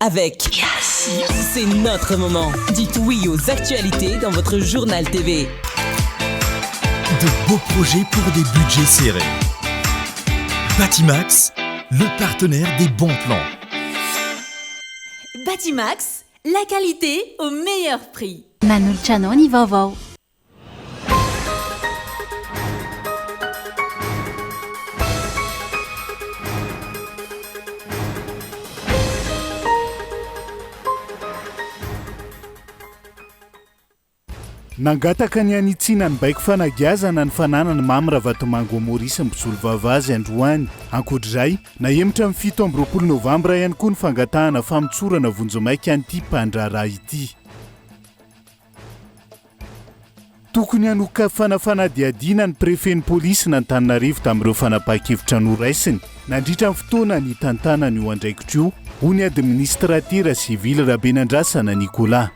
avec Yes. C'est notre moment. Dites oui aux actualités dans votre journal TV. De beaux projets pour des budgets serrés. Batimax, le partenaire des bons plans. Batimax, la qualité au meilleur prix. Manoltranao vaovao. Nangataka ny anitsina ny baiko fanagiazana ny fananany mamy Ravatomango Maurice mpisolo vavazy androany. Ankoatr'izay, nahemitra amin'ny 7 amby 20 novambra ihany koa ny fangatahana famitsorana vonjomaika an'ity mpandraraha ity. Tokony hanoka fanafanadiadiana ny prefeny polisy n'Antananarivo tamin'ireo fanapahan-kevitra noraisiny nandritra ny fotoana ny tantanany io andraikitra io, hoy ny administratera sivily Rabenandrasana Nicolas.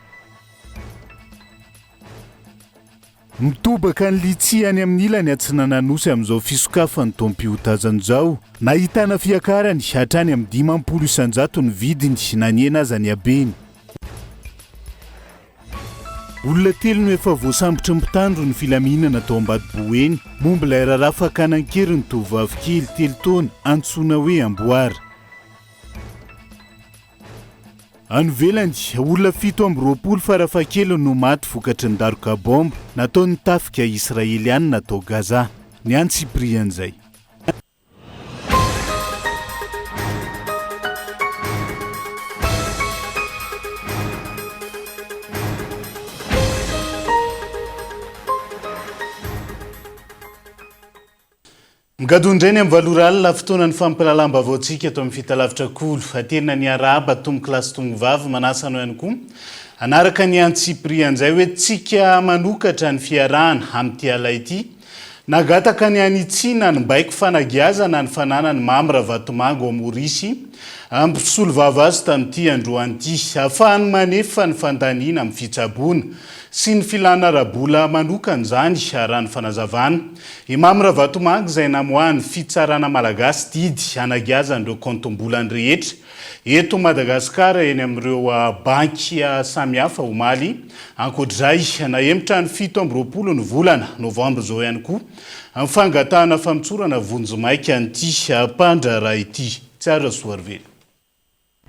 Mitobaka ny litsi any amin'ny ilany Antsinanosy amin'izao fisokafany taom-piotazana izao. Nahitana fiakarany hatrany amin'ny 50 isanjato ny vidiny naniena aza ny habeny. Olona 3 no efa voasambotra mpitandro ny filaminana tao Ambatobo eny momba ilay raharaha fakanan-kery ny tovovavy kely 3 taona antsoina hoe Amboara. Anovelany, olona 7 amby 20 farafahakeliny no maty vokatry ny daroka bomba nataon'ny tafika Israeliana natao Gaza. Ny any Cyprien zay. Mgadondrainy amin'ny valoralina fotoana ny fampilalambavaotsika eto amin'ny fitalavitra kolo. Aterina ny araba tomboky lasy tongo vavy manasana ihany koa. Anaraka ny Antsipirian zay hoe tsika manokatra ny fiarahana amin'ity ala ity. Nagataka ny anitsina ny baiko fanagiazana ny fananany mamy Ravatomango Maurice mpisolo vavazy tamin'ity androan'ity. Ahafahany manefa ny fandaniana amin'ny fitsaboana sy ny filana rabola manokana zany raha ny fanazavana. Mamy Ravatomango izay namoahany fitsarana malagasy didy hanagiazan'ireo kontombolany rehetra eto Madagasikara eny amin'ireo banky samihafa omaly. Ankoatr'izay nahemitra ny 7 amby 20 ny volana novambra zao ihany koa amin'ny fangatahana famitsorana vonjomaika an'ity mpandraraha ity. Tsara soarvely.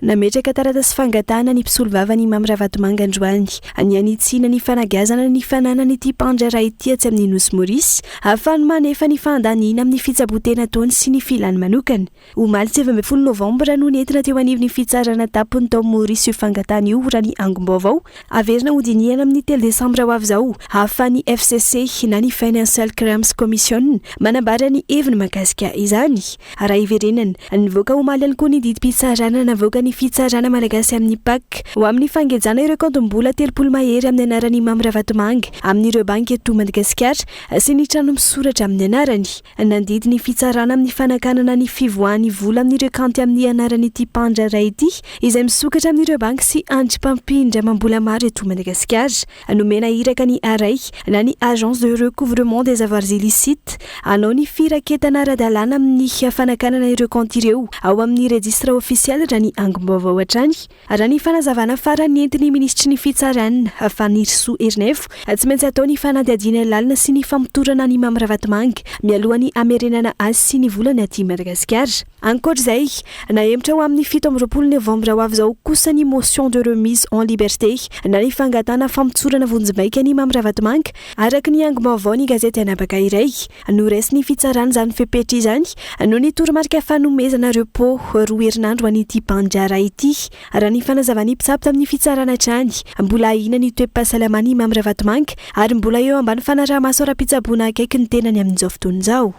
Nametraka taratasy fangatahana ny mpisolo vavany Mamy Ravatomango androany. Ny anitsina ny fanagazana ny fananany ity mpandraraha ity atsy amin'ny Nosy Maurice ahafahany manefa ny fandaniana amin'ny fitsabotena taony sy ny filany manokana. Omaly 7 novambra no nentina teo anivon'ny fitsarana tapony tao Maurice io fangatahana io raha ny angom-baovao averina hodiniana amin'ny 3 desambra ho avy zao. Ahafahany FCC na ny Financial Crimes Commission manambara ny heviny mahakasika izany. Raha iverenana nivoaka Omaly ihany koa ny didim-pitsarana navoaka ny fitsarana malagasy amin'ny PAC ho amin'ny fangejana ireo kontombola 30 mahery amin'ny anarany Mamy Ravatomango amin'ireo banky eto Madagasikara sy ny trano misoratra amin'ny anarany. Nandidy ny fitsarana amin'ny fanakanana ny fivoahany vola amin'ireo kanty amin'ny anarany ity mpandraraha ity izay misokatra amin'ireo banky sy andrim-pampindra mambola maro eto Madagasikara. Nomena iraka ny ARAI na ny Agence de Recouvrement des Avoirs Illicites anao ny firaketana ara-dalàna amin'ny fanakanana ireo kanty ireo ao amin'ny registre officiel raha ny angom-baovao hatrany. Raha ny fanazavana farany entiny ministry ny fitsarana Fanirso Ernefo tsy maintsy atao ny fanadihadiana lalina sy ny famotorana ny Mamy Ravatomango mialohan'ny amerenana azy sy ny volany aty Madagasikara. Ankoatr'izay nahemitra ho amin'ny 7 amby 20 novambra ho avy zao kosa ny motion de remise en liberté na ny fangatana famotsorana vonjomaika ny Mamy Ravatomango araka ny angom-baovao ny gazety anabaka iray. Noraisy ny fitsarana zany fepetra izany no ny toromarika fanomezana repos 2 herinandro an'ity mpandraraha ity. Raha ny fanazavany mpitsabo tamin'ny fitsarana hatrany mbola ahina ny toe-pahasalamany Mamy Ravatomango ary mbola eo ambany fanarahamaso ara-pitsaboana akaiky ny tenany amin'izao fotoana izao.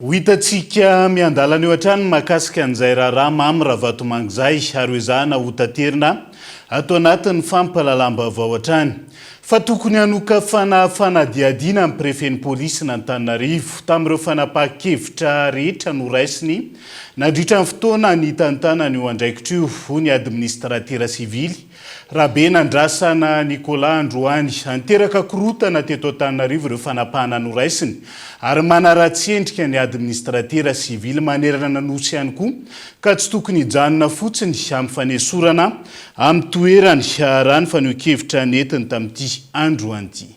Ho hitatsika miandalana eo hatrany mahakasika an'izay raharaha Mamy Ravatomango izay ary hoe zahana ho taterina atao anatin'ny fampalalam-baovao hatrany. fa tokony hanoka fanadiadiana amin'ny prefeny polisy n'Antananarivo tamin'ireo fanapahan-kevitra rehetra noraisiny nandritra ny fotoana ny tantanany io andraikitra io ho ny administratera sivily Rabe Nandrasana Nicolas Androany anteraka korotana teto Antananarivo ireo fanapahana noraisiny ary manaratsendrika ny administratera sivily manerana nanosy ihany koa ka tsy tokony hijanona fotsiny amin'ny fanesorana amin'ny toerany rano faneho-kevitra netiny tamin'ity Androany ity.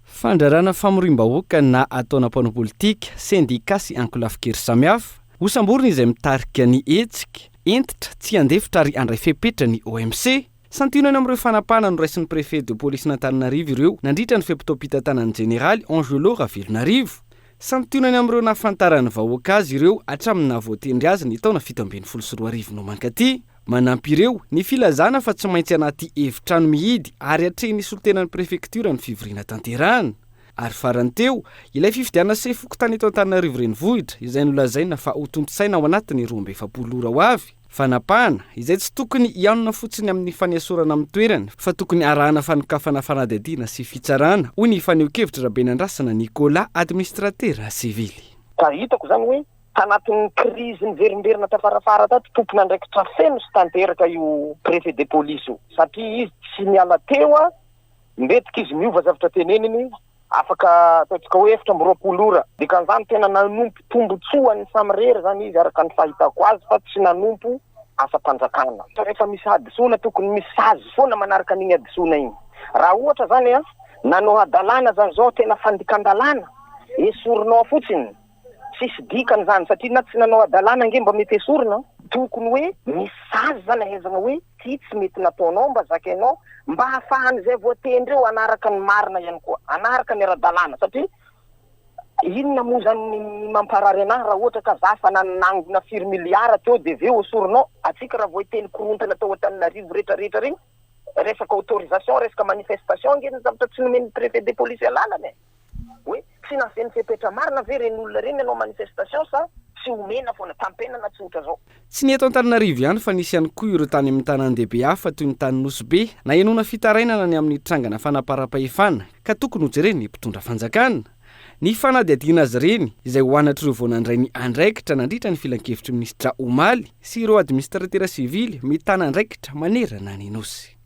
Fandrarana famorim-bahoaka na ataona mpanao politika, sendika sy ankolafikery samihafa hosamborona izay mitarika ny hetsika entitra tsy andefitra ary andray fepetra ny OMC santionany amin'ireo fanapahana noraisin'ny préfet de police n'Antananarivo ireo nandritra ny fepitao-pitantanany généraly Angelo Ravelonarivo santionany amin'ireo nafantarany vahoaka azy ireo hatramin'ny nahavoatendry azy ny taona 2024 no mankaty manampy ireo ny filazana fa tsy maintsy anaty evitrano mihidy ary hatreny solitenan'ny prefecture ny fivoriana tanterahana ary farany teo ilay fifidiana sefoko tany eto Antananarivo renivohitra izay nolazaina fa ho tontsaina ao anatiny 12 ora ho avy fanapahana izay tsy tokony hianona fotsiny amin'ny fanesorana amin'ny toerany fa tokony arahana fanokafana fanadihadiana sy fitsarana hoy ny faneho-kevitra Rabe Nandrasana Nicolas administratera sivily. Hitako zany hoe tanatin'ny krizy ny verimberina tafarafara tato tompona andraikitra feno sy tanteraka io préfet de police io satria izy tsy miala teo mbetika izy miova zavatra teneniny afaka ataotsika hoe efitra amby 20 ora dia kan'izany tena nanompo tombotsoany samirery zany izy araka ny fahitako azy fa tsy nanompo asa-panjakana. Rehefa misy hadisoana tokony misy sazy foana manaraka an'igny hadisoana igny. Raha ohatra zany nanao hadalana zany zao tena fandikan-dalana esorinao fotsiny sisy dikany zany satria na tsy nanao hadalana nge mba mety esorina tokony hoe misy sazy zany ahezana hoe ty tsy mety nataonao mba zakainao mba hafahan'izay voatendry eo anaraka ny marina ihany koa anaraka ny ara-dalana satria inona moa zany mamparary anahy raha ohatra ka zafa nanangona firy miliara teo dia veo esorinao atsika raha voateny korontana tao Antananarivo rehetrarehetra regny resaka autorisation resaka manifestation nge ny zavatra tsy nomeny préfet de police alalany hoe tsy nafeny fepetra marina ve reny olona reny anao manifestation sa tsy omena foana tampena na tsy otra zao. Tsy ny eto Antananarivo ihany fa nisy ihany koa ireo tany amin'ny tanàn-dehibe hafa toy ny tany Nosy na enona fitarainana ny amin'ny trangana fanapara-pahefana ka tokony hojereny ny mpitondra fanjakana. Ny fanadihadiana azy reny izay hoanatr'ireo vao nandray ny andraikitra nandritra ny filan-kevitry ministra Omaly sy ireo administratera sivily mitana andraikitra manerana ny Nosy.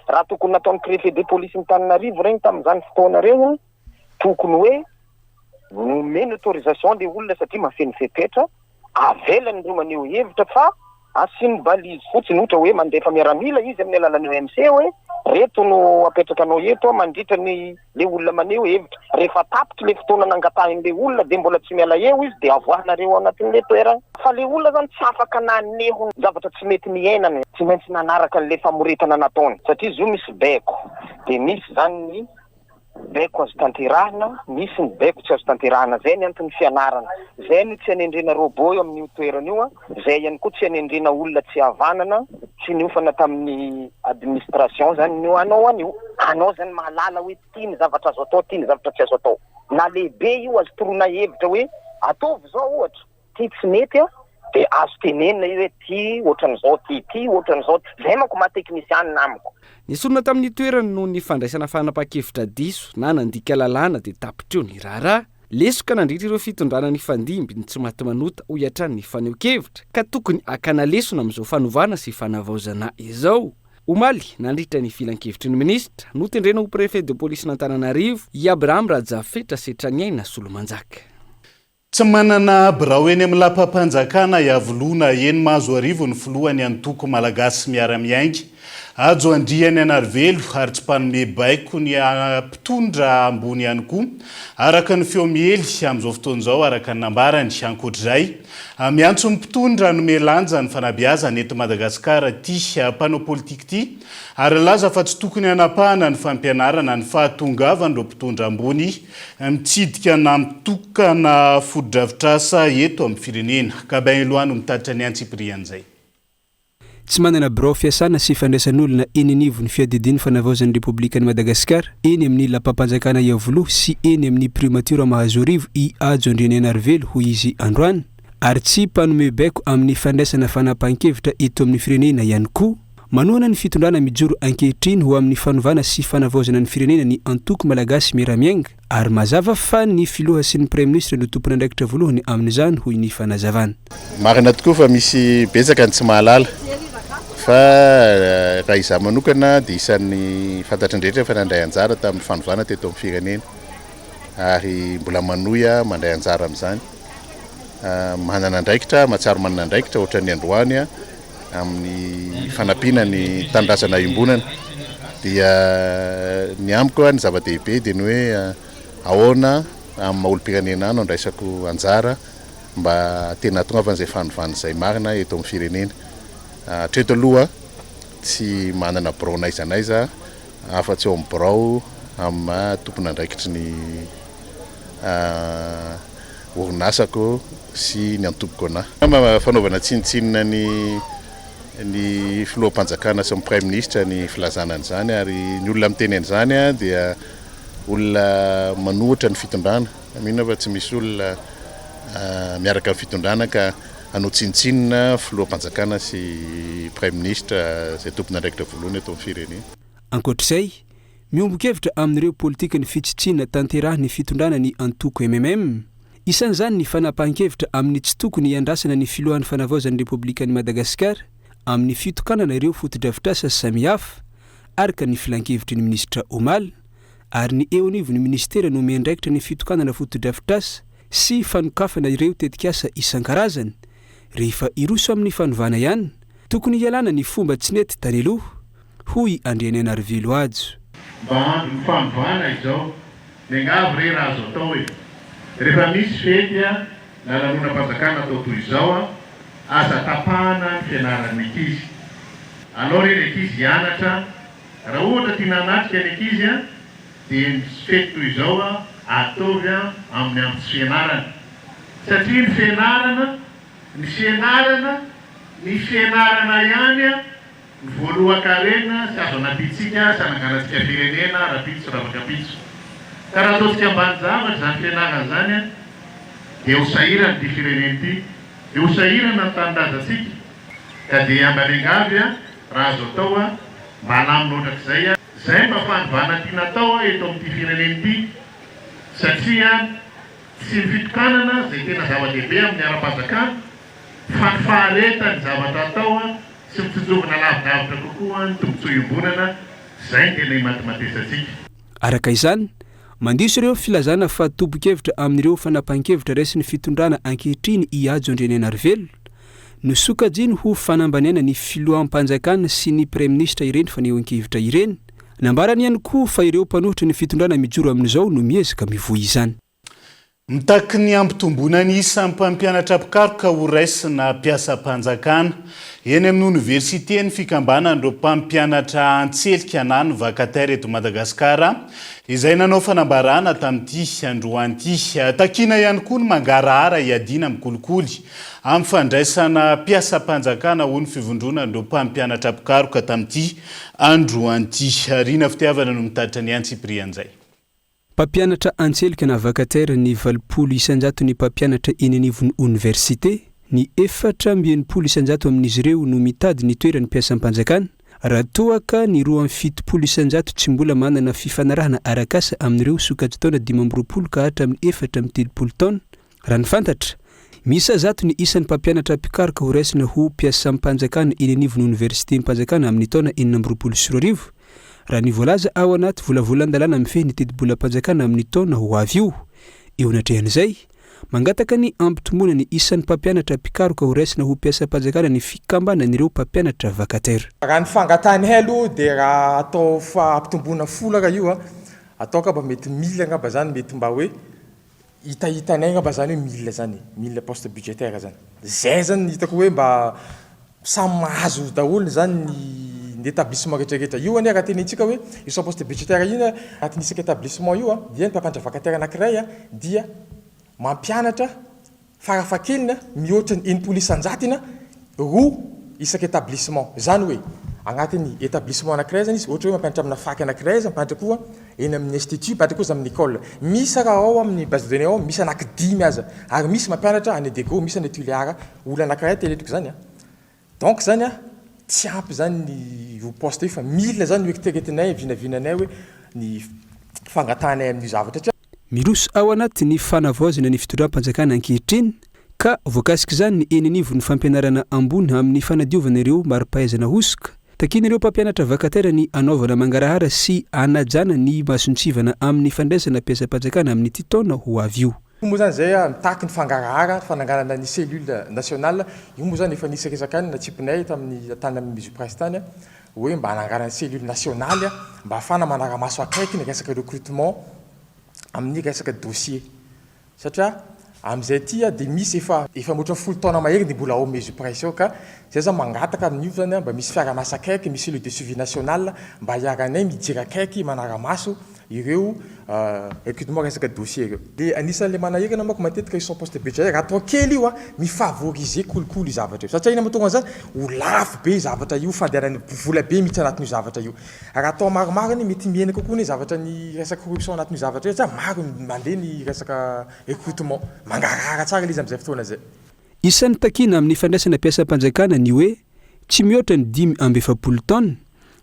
Raha tokony nataon'ny préfet de police ny Antananarivo regny tamin'izany fotoana reo tokony hoe nomeny autorisation le olona satria mafeny fepetra avelany ireo maneho hevitra fa asiny balizy fotsiny ohatra hoe mandefa miaramila izy amin'ny alalan'ny OMC hoe reto no apetrakanao eto mandritra ny le olona maneho hevitra rehefa tapitra le fotoana nangatahin'le olona dia mbola tsy miala eo izy dia avoahanareo anatin'le toerana fa le olona zany tsy afaka naneho zavatra tsy mety miainany tsy maintsy nanaraka n'le famoretana nataony satria izy io misy beko dia misy zany ny beko azo tanterahana misy ny beko tsy azo tanterahana zay ny antony fianarana zay ny tsy hanendrena robot eo amin'io toerana io zay ihany koa tsy hanendrena olona tsy havanana tsy niofana tamin'ny administration zany nio anao zany mahalala hoe tiany zavatra azo atao tiany zavatra tsy azo atao na lehibe io azo torona hevitra hoe ataovy zao ohatra ty tsy mety dia azo tenenina io hoe ty ohatran'izao ty ohatran'izao zay manko mahateknisianina amiko. Nisorona tamin'ny toerany noho ny fandraisana fanapa-kevitra diso na nandika lalàna dia tapitreo ny raharaha lesoka nandritra ireo fitondrana ny fandimby ny tsy maty manota ho hiatrany ny faneho-kevitra ka tokony hakana lesona amin'izao fanovana sy fanavaozana izao. Omaly nandritra ny filan-kevitry ny ministra notendrena ho préfet de police n'Antananarivo i Abraham Rajafetra Setraniaina Solomanjaka. Tsy manana birao eny amin'ny lampam-panjakana iavoloana eny mahazo arivo ny filohany antoko malagasy miara-miaingy ajo andriany anarivelo ary tsy mpanome baiko ny mpitondra ambony ihany koa araka ny feo miely amin'izao fotoan'izao araka ny nambarany ankoatr'izay miantso ny mpitondra nome lanja ny fanabeazana eto Madagasikara ty mpanao politika ty ary laza fa tsy tokony hanapahana ny fampianarana ny fahatongavan'ireo mpitondra ambony mitsidika na mitokana fodo-drafitrasa eto amin'ny firenena ka Bainloano mitatitra ny Antsiprian'izay. Tsy manana birao fiasana sy fandraisan'olona eny anivon'ny fiadidiany fanavaozan'ny Repoblikan'i Madagasikara eny amin'ny lampam-panjakana iavoloha sy eny amin'ny primature mahazo arivo i ajo andriany anarivelo hoy izy androany ary tsy mpanome baiko amin'ny fandraisana fanapahan-kevitra eto amin'ny firenena ihany koa manoana ny fitondrana mijoro ankehitriny ho amin'ny fanovana sy fanavaozana ny firenena ny antoko malagasy miaramiainga ary mazava fa ny filoha sy ny premier ministre no tompony andraikitra voalohany amin'izany hoy ny fanazavana. Marina tokoa fa misy betsaka ny tsy mahalala fa raha izaho manokana dia isan'ny fantatrandrehetra fa nandray anjara tamin'ny fanovana teto amin'ny firenena ary mbola manoya mandray anjara amin'izany. Manana andraikitra mahatsaro manana andraikitra ohatra ny androany amin'ny fanampiana ny tanindrazana iombonana dia ny amiko ny zava-dehibe dia ny hoe ahoana amin'ny maha-olom-pirenena ano andraisako anjara mba tena tongavan'izay fanovana izay marina eto amin'ny firenena. Hatreto aloha tsy manana birao naizanaiza afa-tsy eo amin'ny birao amin'ny tompony andraikitry ny orinasako sy ny antoboko anahy. Fanaovana tsinitsinina ny filoham-panjakana sy ny premier ministre ny filazana an'izany ary ny olona miteny an'izany dia olona manohitra ny fitondrana. Mino fa tsy misy olona miaraka amin'ny fitondrana ka hanao tsinitsinina filoham-panjakana sy premier ministre izay tompony andraikitra voalohany eto amin'ny firenena. Ankoatr'izay, miombon-kevitra amin'ireo politika ny fitsintsina tanterahany fitondrana ny antoko MMM. Isan'izany ny fanapahan-kevitra amin'ny tsy tokony iandrasana ny filohan'ny fanavaozan'ny Repoblikan'i Madagasikara amin'ny fitokanana ireo foto-drafitrasa samihafa araka ny filan-kevitry ny ministra Omal ary ny eo anivon'ny ministera no miandraikitra ny fitokanana foto-drafitrasa sy fanokafana ireo tetikasa isan-karazany rehefa iroso amin'ny fanovana ihany tokony ialana ny fomba tsy nety tany aloha hoy Andrianena Arvelo Adzo. Mba andro ny fanovana izao miangavy re raha azo atao hoe rehefa misy fety na lanonam-panjakana atao toy izao aza tapahana ny fianaran'ny ankizy. Alao reny ankizy hianatra raha ohatra tiana hanatrika ny ankizy dia ny fety toy izao ataovy amin'ny antso fianarana satria ny fianarana ihany ny voalohan-karena sy azo anapitsika sy ananganatsika firenena rapitso ravakapitso. Ka raha ataontsika ambany zavatra izany fianarana izany dia ho sahirana ity firenena ity, dia ho sahirana ny tanindrazantsika ka dia ambaniangavy raha azo atao mba halamina ohatrak'izay izay mba fanovana tiana atao eto amin'ity firenena ity satria tsy mifitokanana izay tena zava-dehibe amin'ny ara-panjakana fa ny fahareta ny zavatra atao sy mitsonjovana lavidavitra kokoa ny tombotsoa iombonana izay ny tena imatematesantsika. Araka izany, mandiso ireo filazana fa tombo-kevitra amin'ireo fanapahan-kevitra resy ny fitondrana ankehitriny i Adzo Andrianena Arvelo no sokajiny ho fanambaniana ny filohampanjakana sy ny premier ministre ireny fa neo ankevitra ireny. Nambarany ihany koa fa ireo mpanohitra ny fitondrana mijoro amin'izao no miezaka mivoy izany. Mitaky ny ampitomboana ny isan'ny mpampianatra pikaroka ho raisina mpiasam-panjakana eny amin'ny oniversite ny fikambanan'ireo mpampianatra antselika anano vacataire eto Madagasikara izay nanao fanambarana tamin'ity androany ity. Takina ihany koa ny mangarahara iadina amin'ny kolikoly amin'ny fandraisana mpiasam-panjakana ho ny fivondrona ireo mpampianatra pikaroka tamin'ity androany ity. Rina fitiavana no mitatitra ny antsiprian'izay. Mpampianatra antselika na vacataire ny 200 ny mpampianatra eny anivon'ny université, ny 400 amin'izy ireo no mitady ny toerany mpiasam-panjakana, raha toa ka ny 270 tsy mbola manana fifanarahana arakasa amin'ireo sokajy taona 12 ka hatramin'ny 430 taona. Raha ny fantatra, misy 100 ny isan'ny mpampianatra pikaroka ho raisina ho mpiasam-panjakana eny anivon'ny université mpanjakana amin'ny taona 420. Raha ny voalaza ao anaty volavolan-dalàna mifehy ny teti-bolam-panjakana amin'ny taona ho avy io. Eo anatrehan'izay, mangataka ny ampitomboana ny isan'ny mpampianatra pikaroka ho raisina ho mpiasam-panjakana ny fikambanan'ireo mpampianatra vacataire. Raha ny fangatany helo dia raha atao fa ampitomboana folaka io atao ka mba mety 1000 angamba zany mety mba hoe hitahitanay angamba zany hoe 1000 zany 1000 poste budgétaire zany. Zay zany hitako hoe mba samy mahazo daholo zany ny établissement rehetrarehetra. Io ane raha tenentsika hoe io poste budgétaire io anatin'ny isaka établissement io dia ny mpampianatra vacataire anankiray dia mampianatra farafahakeliny mihoatra ny 100 roa isaka établissement. Zany hoe agnatin'ny établissement anankiray zany izy ohatra hoe mampianatra amina faky anankiray izy mampianatra koa eny amin'ny institut mampianatra koa amin'ny école. Misy raha ao amin'ny base de données ao misy anaky 10 aza ary misy mampianatra any Edego misy any Tuileries olona anankiray teletriko zany. Donc zany tsy ampy zany ny poste fa mila zany oekiteretinay vinavinanay hoe ny fangatanay amin'io zavatra miroso ao anaty ny fanavaozana ny fitondram-panjakana ankehitriny ka voakasika zany ny eninivo ny fampianarana ambony amin'ny fanadiovana ireo mari-pahaizana hosoka takiny ireo mpampianatra vakatera ny anaovana mangarahara sy anajana ny masontsivana amin'ny fandraisana mpiasa-panjakana amin'ny ity taona ho avy io moa zany zay mitaky ny fangarahara fananganana ny cellule nationale io moa zany efa nisy resaka any natsipinay tamin'ny tany amin'ny misopresse tany hoe mba hanangarana cellule nationale mba ahafana manara-maso akaiky ny resaka recrutement amin'ny resaka dossier satria amin'izay ty dia misy efa moatra folo taona mahery dia mbola ao mesopresse ao ka zay zany mangataka amin'io zany mba misy fiara-masa akaiky misy le de suivi national mba hiaranay mijery akaiky manara-maso ireo recrutement resaka dossier ireo dia anisan'le manahirana mako matetika io sans poste budgétaire raha atao kely io mifavoriser kolokolo i zavatra io satria ina mahatonga zany ho lafo be zavatra io fandehanany vola be mihitsy anatin'io zavatra io raha atao maromaro ny mety miena kokoa ny zavatra ny resaka corruption anatin'io zavatra io maro mandeha ny resaka recrutement mangarara tsara izy amin'izay fotoana zay isan'ny takina amin'ny fandraisana mpiasa-panjakana ny hoe tsy mihoatra ny 10 taona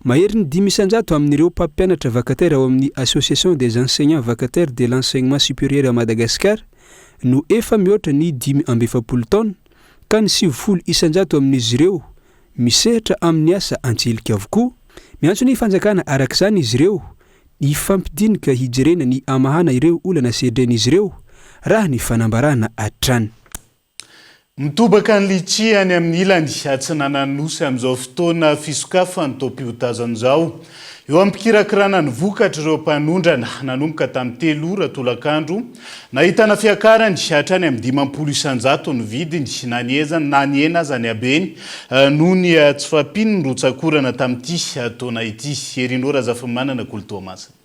mahery ny 500 amin'ireo mpampianatra vacataire ao amin'ny association des enseignants vacataires de l'enseignement supérieur à Madagascar no efa mihoatra ny 10 taona ka ny 900 amin'izy ireo misehatra amin'ny asa antselika avokoa miantso ny fanjakana araka izany izy ireo ifampidinika hijerena ny amahana ireo olana sedren'izy ireo raha ny fanambarana atrany mitobaka ny litsiany amin'ny ilany atsinananosy amin'izao fotoana fisokafany topiotazan'izao eo ampikirakirana ny vokatra ireo mpanondrana nanomboka tamin'ny 3 ora tolakandro nahitana fiakarany hatrany amin'ny 50 isanjato ny vidiny na ny ezany na ny ena aza ny abeny noho ny tsy fampiny ny rotsakorana tamin'ity taona ity erinora zafamanana Koltomasina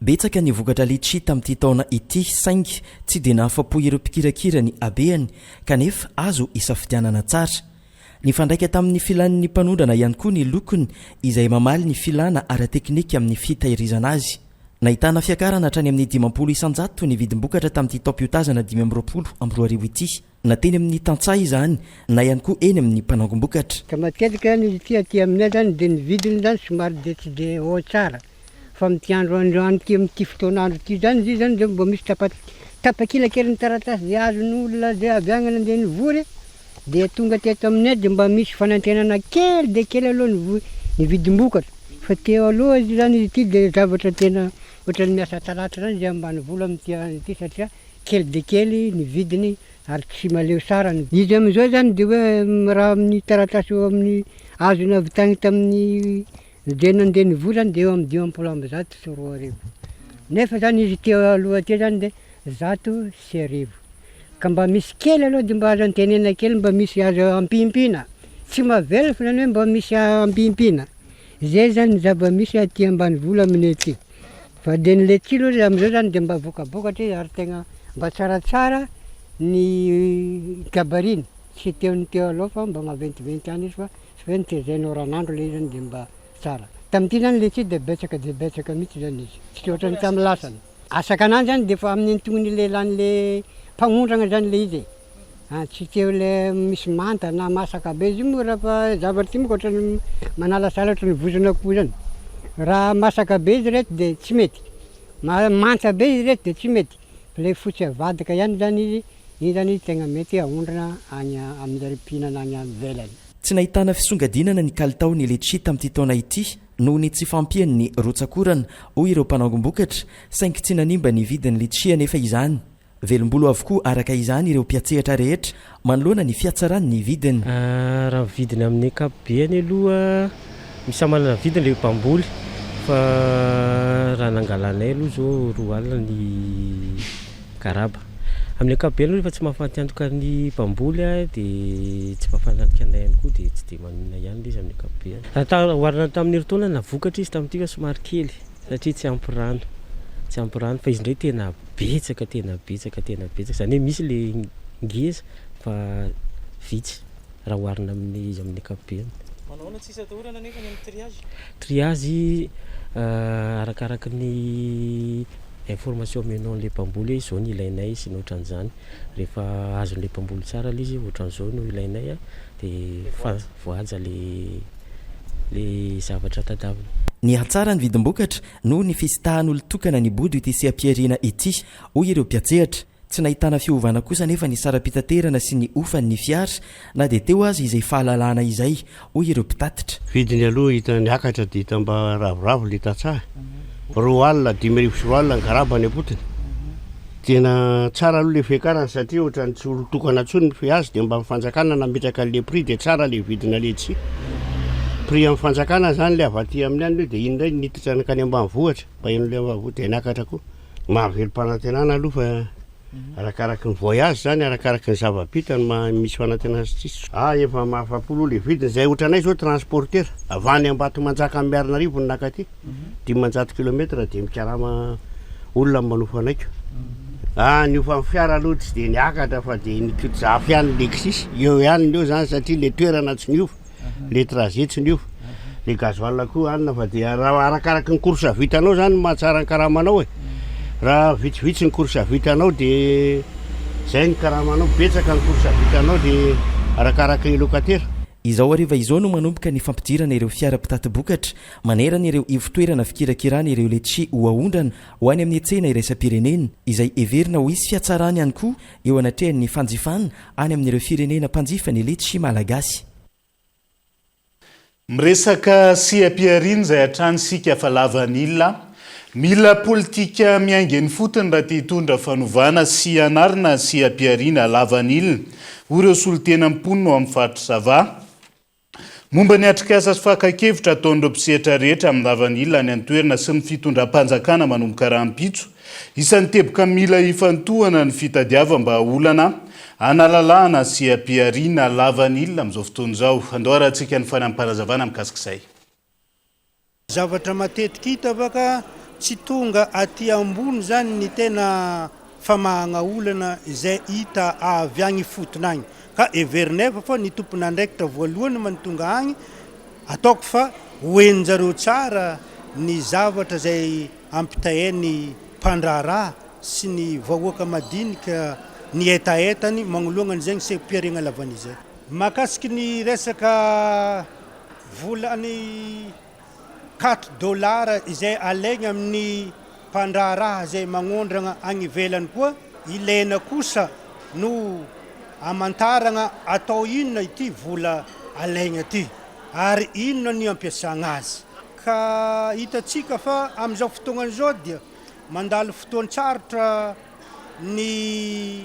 betsaka ny vokatra litchi tamin'ity taona ity saingy tsy dia nahafapo ireo mpikirakira ny abehany kanefa azo isafidianana tsara ny fandraika tamin'ny filan'ny mpanondrana ihany koa ny lokony izay mamaly ny filana ara-teknika amin'ny fitahirizana azy nahitana fiakarana hatrany amin'ny 50 isanjato ny vidim-bokatra tamin'ity tapiotazana 520 ity na teny amin'ny tantsaha izany na ihany koa eny amin'ny mpanangom-bokatra ka matetika izy ty aminay zany dia ny vidiny zany somary dia tsy dia ao tsara fa mity androandroany ty amin'ity fotoanandro ty zany izy zany dia mbo misy tapakilakely taratasy zay azon'olona zay aviagnana dia ny vory dia tonga teto aminay dia mba misy fanantenana kely dia kely aloha ny vidim-bokatra fa teo aloha izy zany izy ty dia zavatra tena ohatrany miasa talatra zany zay ambany vola amin'ity satria kely dia kely ny vidiny ary tsy maleo sara izy amin'izao zany dia hoe raha amin'ny taratasy eo amin'ny azony avitagny tamin'ny dia nandeha ny vola zany dia eo amin'ny 20 amby zato sy 2 nefa zany izy teo aloha ty zany dia 100 sy 1 ka mba misy kely aloha dia mba azo antenena kely mba misy azo ampimpina tsy mavela fa zany hoe mba misy ampimpina zay zany ny zava-misy aty ambany vola aminay aty fa dia ny letchi aloha amin'izao zany dia mba vokabokatra izy ary tegna mba tsaratsara ny gabariny tsy teony teo aloha fa mba maventiventy any izy fa tsy hoe nitezainao ranandro le izy zany dia mba tsara tamin'ity zany letchi dia betsaka mihitsy zany izy tsy ohatrany tamin'ny lasany asaka anany zany dia fa amin'ny anton'ny lehilahin'le mpagnondrana zany le izy tsy teo le misy manta na masaka be izy moa raha fa zavatra ty moa ohatrany manala salatra ny vozona koa zany raha masaka be izy reto dia tsy mety mantsa be izy reto dia tsy mety le fotsy avadika ihany zany izy iny zany izy tegna mety ahondrana any amin'ny ripinana any velany tsy nahitana fisongadinana ny kalitao ny letchi tamin'ity taona ity noho ny tsy fampiany ny rotsakorana hoy ireo mpanangom-bokatra saingy tsy nanimba ny vidin'ny letchi anefa izany velombolo avokoa araka izany ireo mpiatsehatra rehetra manoloana ny fiatsarany ny vidiny raha vidiny amin'ny ankapobeny aloha misy amanana vidiny le mpamboly fa raha nangalanay aloha zao 2 alina ny karaba amin'ny ankapobeny aloha efa tsy mahafaty antoka ny mpamboly dia tsy mahafantantika anay ihany koa dia tsy dia manina ihany le izy amin'ny ankapobeny raha oharina tamin'ny eritaona na vokatra izy tamin'ity ka somary kely satria tsy ampy rano fa izy ndray tena betsaka zany hoe misy le ngeza fa vitsy raha oharina amin'ny izy amin'ny ankapobeny manaona tsisy atahorana nefa ny amin'ny triage arakaraka ny information menao le mpamboly zao ny ilainay sy ny ohatran'izany rehefa azon'le mpamboly tsara l izy ohatran'izao no ilainay a dia voaja le zavatra tadavina. Ny hatsara ny vidim-bokatra no ny fisitahan'olo tokana ny body ity seampiarina ity hoy ireo mpiatsehatra. Tsy nahitana fiovana kosa nefa ny sara-pitaterana sy ny ofan'ny fiara na dia teo azy izay fahalalana izay hoy ireo mpitatitra. Vidiny aloha hita ny akatra dia hita mba ravoravo le tatsaha. Roa alina 10,000 ny karabany apotiny. Tena tsara aloha le fiakarana satria ohatrany tsy olotokana ntsony ny fe azy dia mba mifanjakana nametraka le prix dia tsara le vidina le tsy. Prix amin'ny fanjakana zany le avaty amin'ny any dia indray niditra nakany ambanivohitra mba eno le ambanivohitra dia nakatra koa. Mahavelom-panantenana aloha fa arakaraky ny voyage zany arakaraky ny zava-bitany misy fanantenana tsisy. Efa mahafapolo le vidiny zay ohatranay zao transporteur avany Ambato Manjaka amin'ny Miarinarivo ny nakaty 500 km dia mikarama olona manofa anaiko. Niofa amin'ny fiara aloha tsy dia niakatra fa dia nitotizafy ihany Lexus eo ihany eo zany satria le toerana tsy niova le trajet tsy niova le gasoil koa anina fa dia arakaraky ny course vitanao zany mahatsara ny karamanao raha vitsivitsy ny course vitanao dia zay ny karamanao betsaka ny course vitanao dia arakaraky ny locataire. Izao ariva izao no manomboka ny fampidirana ireo fiara-pitati-bokatra manerana ireo ivotoerana fikirakirana ireo le tsy hoaondrana ho any amin'ny tsena iraisam-pirenena izay everina ho isy fiatsarany ihany koa eo anatrehan'ny fanjifana any amin'ireo firenena mpanjifa ny le tsy malagasy. Miresaka siam-piarina izay hatrany sika fa lavan'ilona mila politika miaingen'ny fotony raha tia hitondra fanovana sy anarina siam-piarina lavan'ilona hoy ireo solotena mponina ao amin'ny faritra Sava. Momba ny atrikasa sy fakakevitra ataon'ireo mpisehatra rehetra amin'ny lavan'ilona any an-toerana sy ny fitondram-panjakana manomboka rahampitso isan'ny teboka mila hifantohana ny fitadiava mba olana analalana siam-piarina lavan'ilona amin'izao fotoana izao. Andoharantsika ny fanampanazavana mikasika izay. Zavatra matetika hita baka tsy tonga aty ambony zany ny tena famahagna olana izay hita avy agny fotona agny ka evernefa fa ny tompon'andraikitra voalohany manotonga agny ataoko fa hoenjareo tsara ny zavatra zay ampitahainy mpandraraha sy ny vahoaka madinika ny etaetany magnoloana zay ny siam-piarina lavan'izay. Mahakasiky ny resaka volany $4 izay alaigna amin'ny mpandraraha zay magnondrana agny ivelany koa ilaina kosa no amantarana atao inona ity vola alaigna ty ary inona ny ampiasagna azy. Ka hitatsika fa amin'izao fotoana izao dia mandalo fotoan-tsarotra ny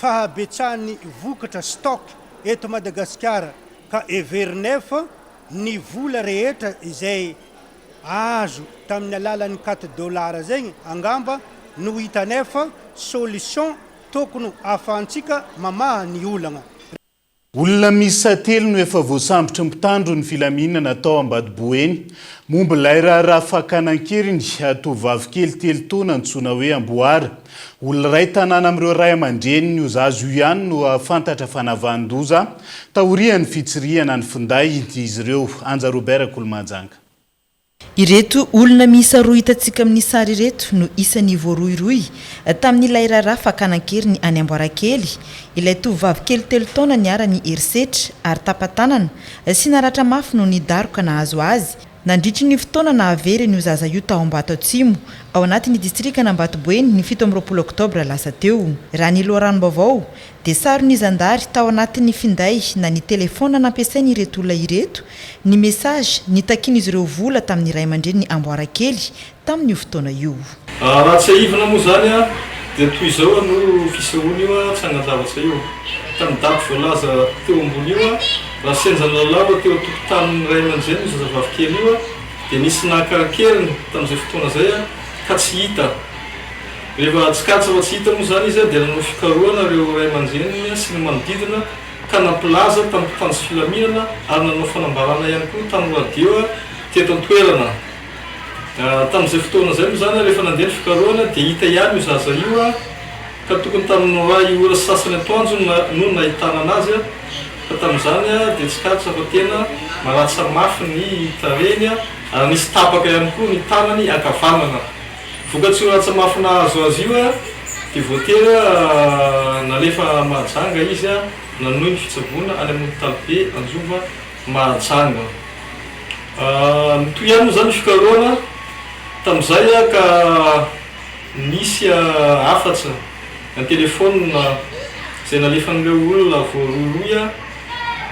fahabetsahany vokatra stock eto Madagasikara ka evernefa ny vola rehetra izay azo tamin'ny alalan'ny $4 zegny angamba no hitanefa solution tokony ahafahantsika mamaha ny olana. Olona misa telo no efa voasambotra mpitandro ny filaminana natao Ambatoboeny momba ilay raharaha fakanan-keriny tovovavy kely telo taona antsoina hoe Amboara. Olona ray tanàna amin'ireo ray aman-dreny ny Ozazo ihany no afantatra fanavan-doza taorian'ny fitsirihana ny finday izy ireo. Anja Robert Kolomanjanga. Ireto olona miisa roa hitantsika amin'ny sary ireto no isan'ny voaroiroy tamin'ilay raharaha fakanan-keriny any Amboarakely. Ilay tovovavy kely telo taona niarany herisetra ary tapatanana sy naratra mafy no nidaroka nahazo azy. Nandritry ny fotoana nahavery ny zaza io tao Ambato Atsimo ao anatin'ny distrikana Ambatoboeny ny 17 Oktobra lasa teo. Raha ny loharanom-baovao dia saron'ny zandary tao anatin'ny finday na ny telefona nampiasainy ireto olona ireto ny message nitakin'izy ireo vola tamin'ny ray aman-dreny Amboarakely tamin'io fotoana io. Raha tsy ahivana moa zany dia toy izao no fisehoany io tsangan-javatra io tamin'ny daty voalaza teo ambony io raha senjana lalao teo tokotanin'ny ray aman-dreny ny zazavavy kely io dia nisy nakakeriny tamin'izay fotoana zay ka tsy hita. Rehefa tsy katsa fa tsy hita moa zany izy dia nanao fikarohana ireo ray aman-dreny sy ny manodidina ka nampilaza tamin'ny mpitandro sy filaminana ary nanao fanambarana ihany koa tamin'ny radio teto an-toerana. Tamin'izay fotoana zay moa zany rehefa nandeha ny fikarohana dia hita ihany io zaza io ka tokony tamin'ny ray ora sasany atoandro no nahitana anazy ka tamin'izany dia tsy katsa fa tena maratsa mafy ny tareny ary nisy tapaka ihany koa ny tanany ankavanana vokatsoratsa mafinahazo azy io a dia voatery nalefa mahajanga izy a nanohy ny fitsaboana any amin'ny talibe Anjova Mahajanga. Toy ihany moa zany fikarohana tamin'izay a ka nisy afatsa ny telefôna izay nalefan'ireo olona voaroiroy a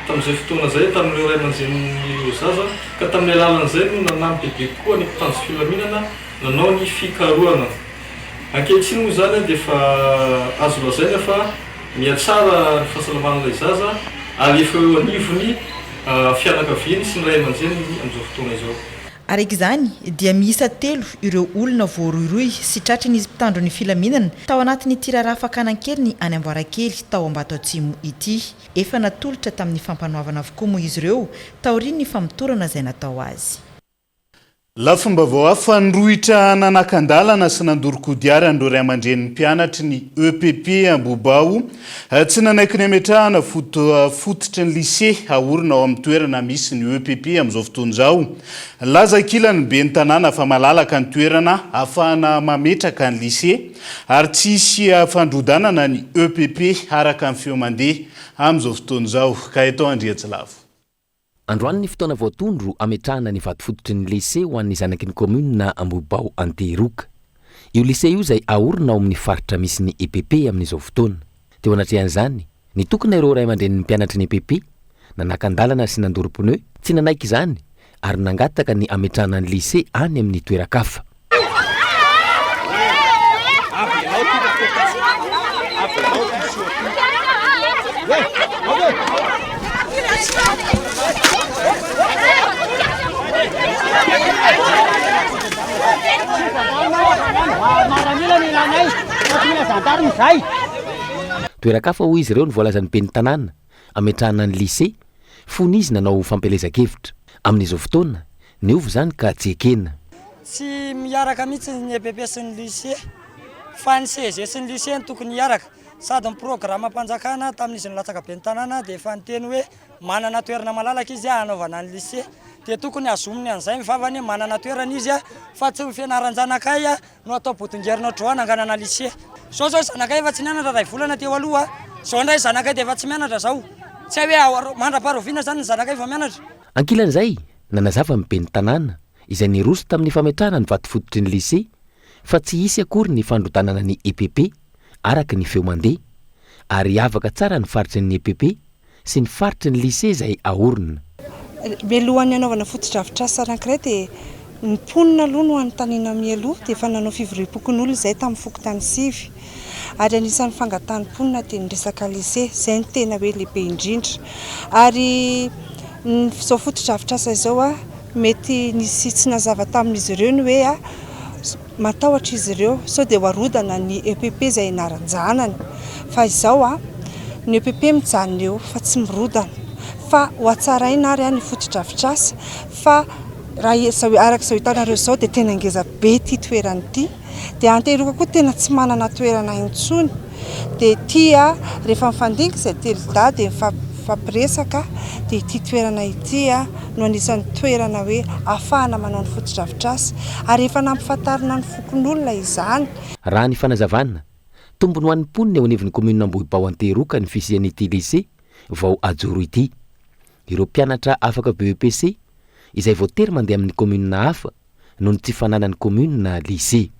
tamin'izay fotoana zay tamin'ireo ray aman-jenin'ireo zaza ka tamin'ny alalan'izay no nanampy bebe koa ny mpitandro filaminana nanao ny fikarohana. Ankehitriny moa zany dia efa azo lazaina fa mihatsara ny fahasalaman'ilay zaza ary efa eo anivony fianakaviany sy ny ray aman-jeniny amin'izao fotoana izao. Araka izany dia miisa 3 ireo olona voaroiroy sy tratran'izy mpitandro ny filaminana tao anatin'ity raharaha fakanan-keliny any Amboarakely tao Ambato Atsimo ity. Efa natolotra tamin'ny fampanoavana avokoa moa izy ireo taorian'ny famotorana izay natao azy. Lafombavao hafa nrohitra nanakandalana sy nandorokodiarandreo ray aman-dren'ny mpianatry ny EPP Ambobao tsy nanaiky ny ametrahana fototry ny lycée aorina ao amin'ny toerana misy ny EPP amin'izao fotoana izao. Laza kilany be ny tanàna fa malalaka ny toerana ahafahana mametraka ny lycée ary tsy hisy fandrodanana ny EPP araka ny feo mandeha amin'izao fotoana izao. Ka eto Andriatsilavo. Androany ny fotoana voatondro ametrahana ny vatovototry ny lycée ho an'ny zanaky ny commune Ambobao Anteroka. Io lycée io izay aorina ao amin'ny faritra misy ny EPP amin'izao fotoana. Teo anatrehan'izany, ny tokona ireo ray aman-dren'ny mpianatry ny EPP nanakandalana sy nandoro pneu tsy nanaiky izany ary nangataka ny ametrahana ny lycée any amin'ny toerakafa. Toerakafa hoy izy ireo ny voalazan'ny pen'ny tanàna ametrahana ny lycée fony izy nanao fampelezakevitra amin'izao fotoana niovy zany ka tsy ekena. Tsy miaraka mihitsy ny EPP sy ny lycée fa ny CG sy ny lycée tokony hiaraka sady ny programme mpanjakana tamin'izy nilatsaka ben'ny tanàna dia efa niteny hoe manana toerana malalaka izy hanaovana ny lycée dia tokony azominy an'izay mivavany manana toerana izy fa tsy ho fianaran-janakay no atao botingerina droana anganana lycée. Zao zanakay efa tsy nianatra ray volana teo aloha zao ndray zanakay dia efa tsy mianatra zao tsy hoe mandra-paroviana zany ny zanakay efa mianatra. Ankilan'izay nanazava ny ben'ny tanàna izay niroso tamin'ny fametrahana ny vatovototry ny lycée fa tsy hisy akory ny fandrodanana ny EPP araka ny feo mandeha ary afaka tsara ny faritry ny EPP sy ny faritry ny lycée izay aorina. Mialohan'ny anaovana fotodrafitrasa anankiray dia ny mponina aloha no anontaniana mialoha dia efa nanao fivoriam-pokon'olona izay tamin'ny foko tany sivy ary anisan'ny fangatahany mponina dia ny resaka lycée izay ny tena hoe lehibe indrindra ary izao fotodrafitrasa izao mety nisy tsy nazava tamin'izy ireo ny hoe matahotra izy ireo sao dia hoarodana ny EPP izay naranjanany fa izao ny EPP mijanona eo fa tsy mirodana fa ho hatsaraina ary ny fotodrafitrasa fa raha araka izao hitanareo izao dia tena ngeza be ity toerana ity dia Anteroka koa tena tsy manana toerana intsony dia ity rehefa mifandinika izay telida dia fampiresaka dia ity toerana ity no anisan'ny toerana hoe ahafahana manao ny fotodrafitrasa ary efa nampifantarina ny fokon'olona izany. Raha ny fanazavana tombony ho an'ny mponina eo anivon'ny commune Ambobao Anteroka ny fisian'ity lycée vao ajoro ity. Ireo mpianatra afaka BEPC izay voatery mandeha amin'ny commune hafa noho ny tsy fananany commune lycée.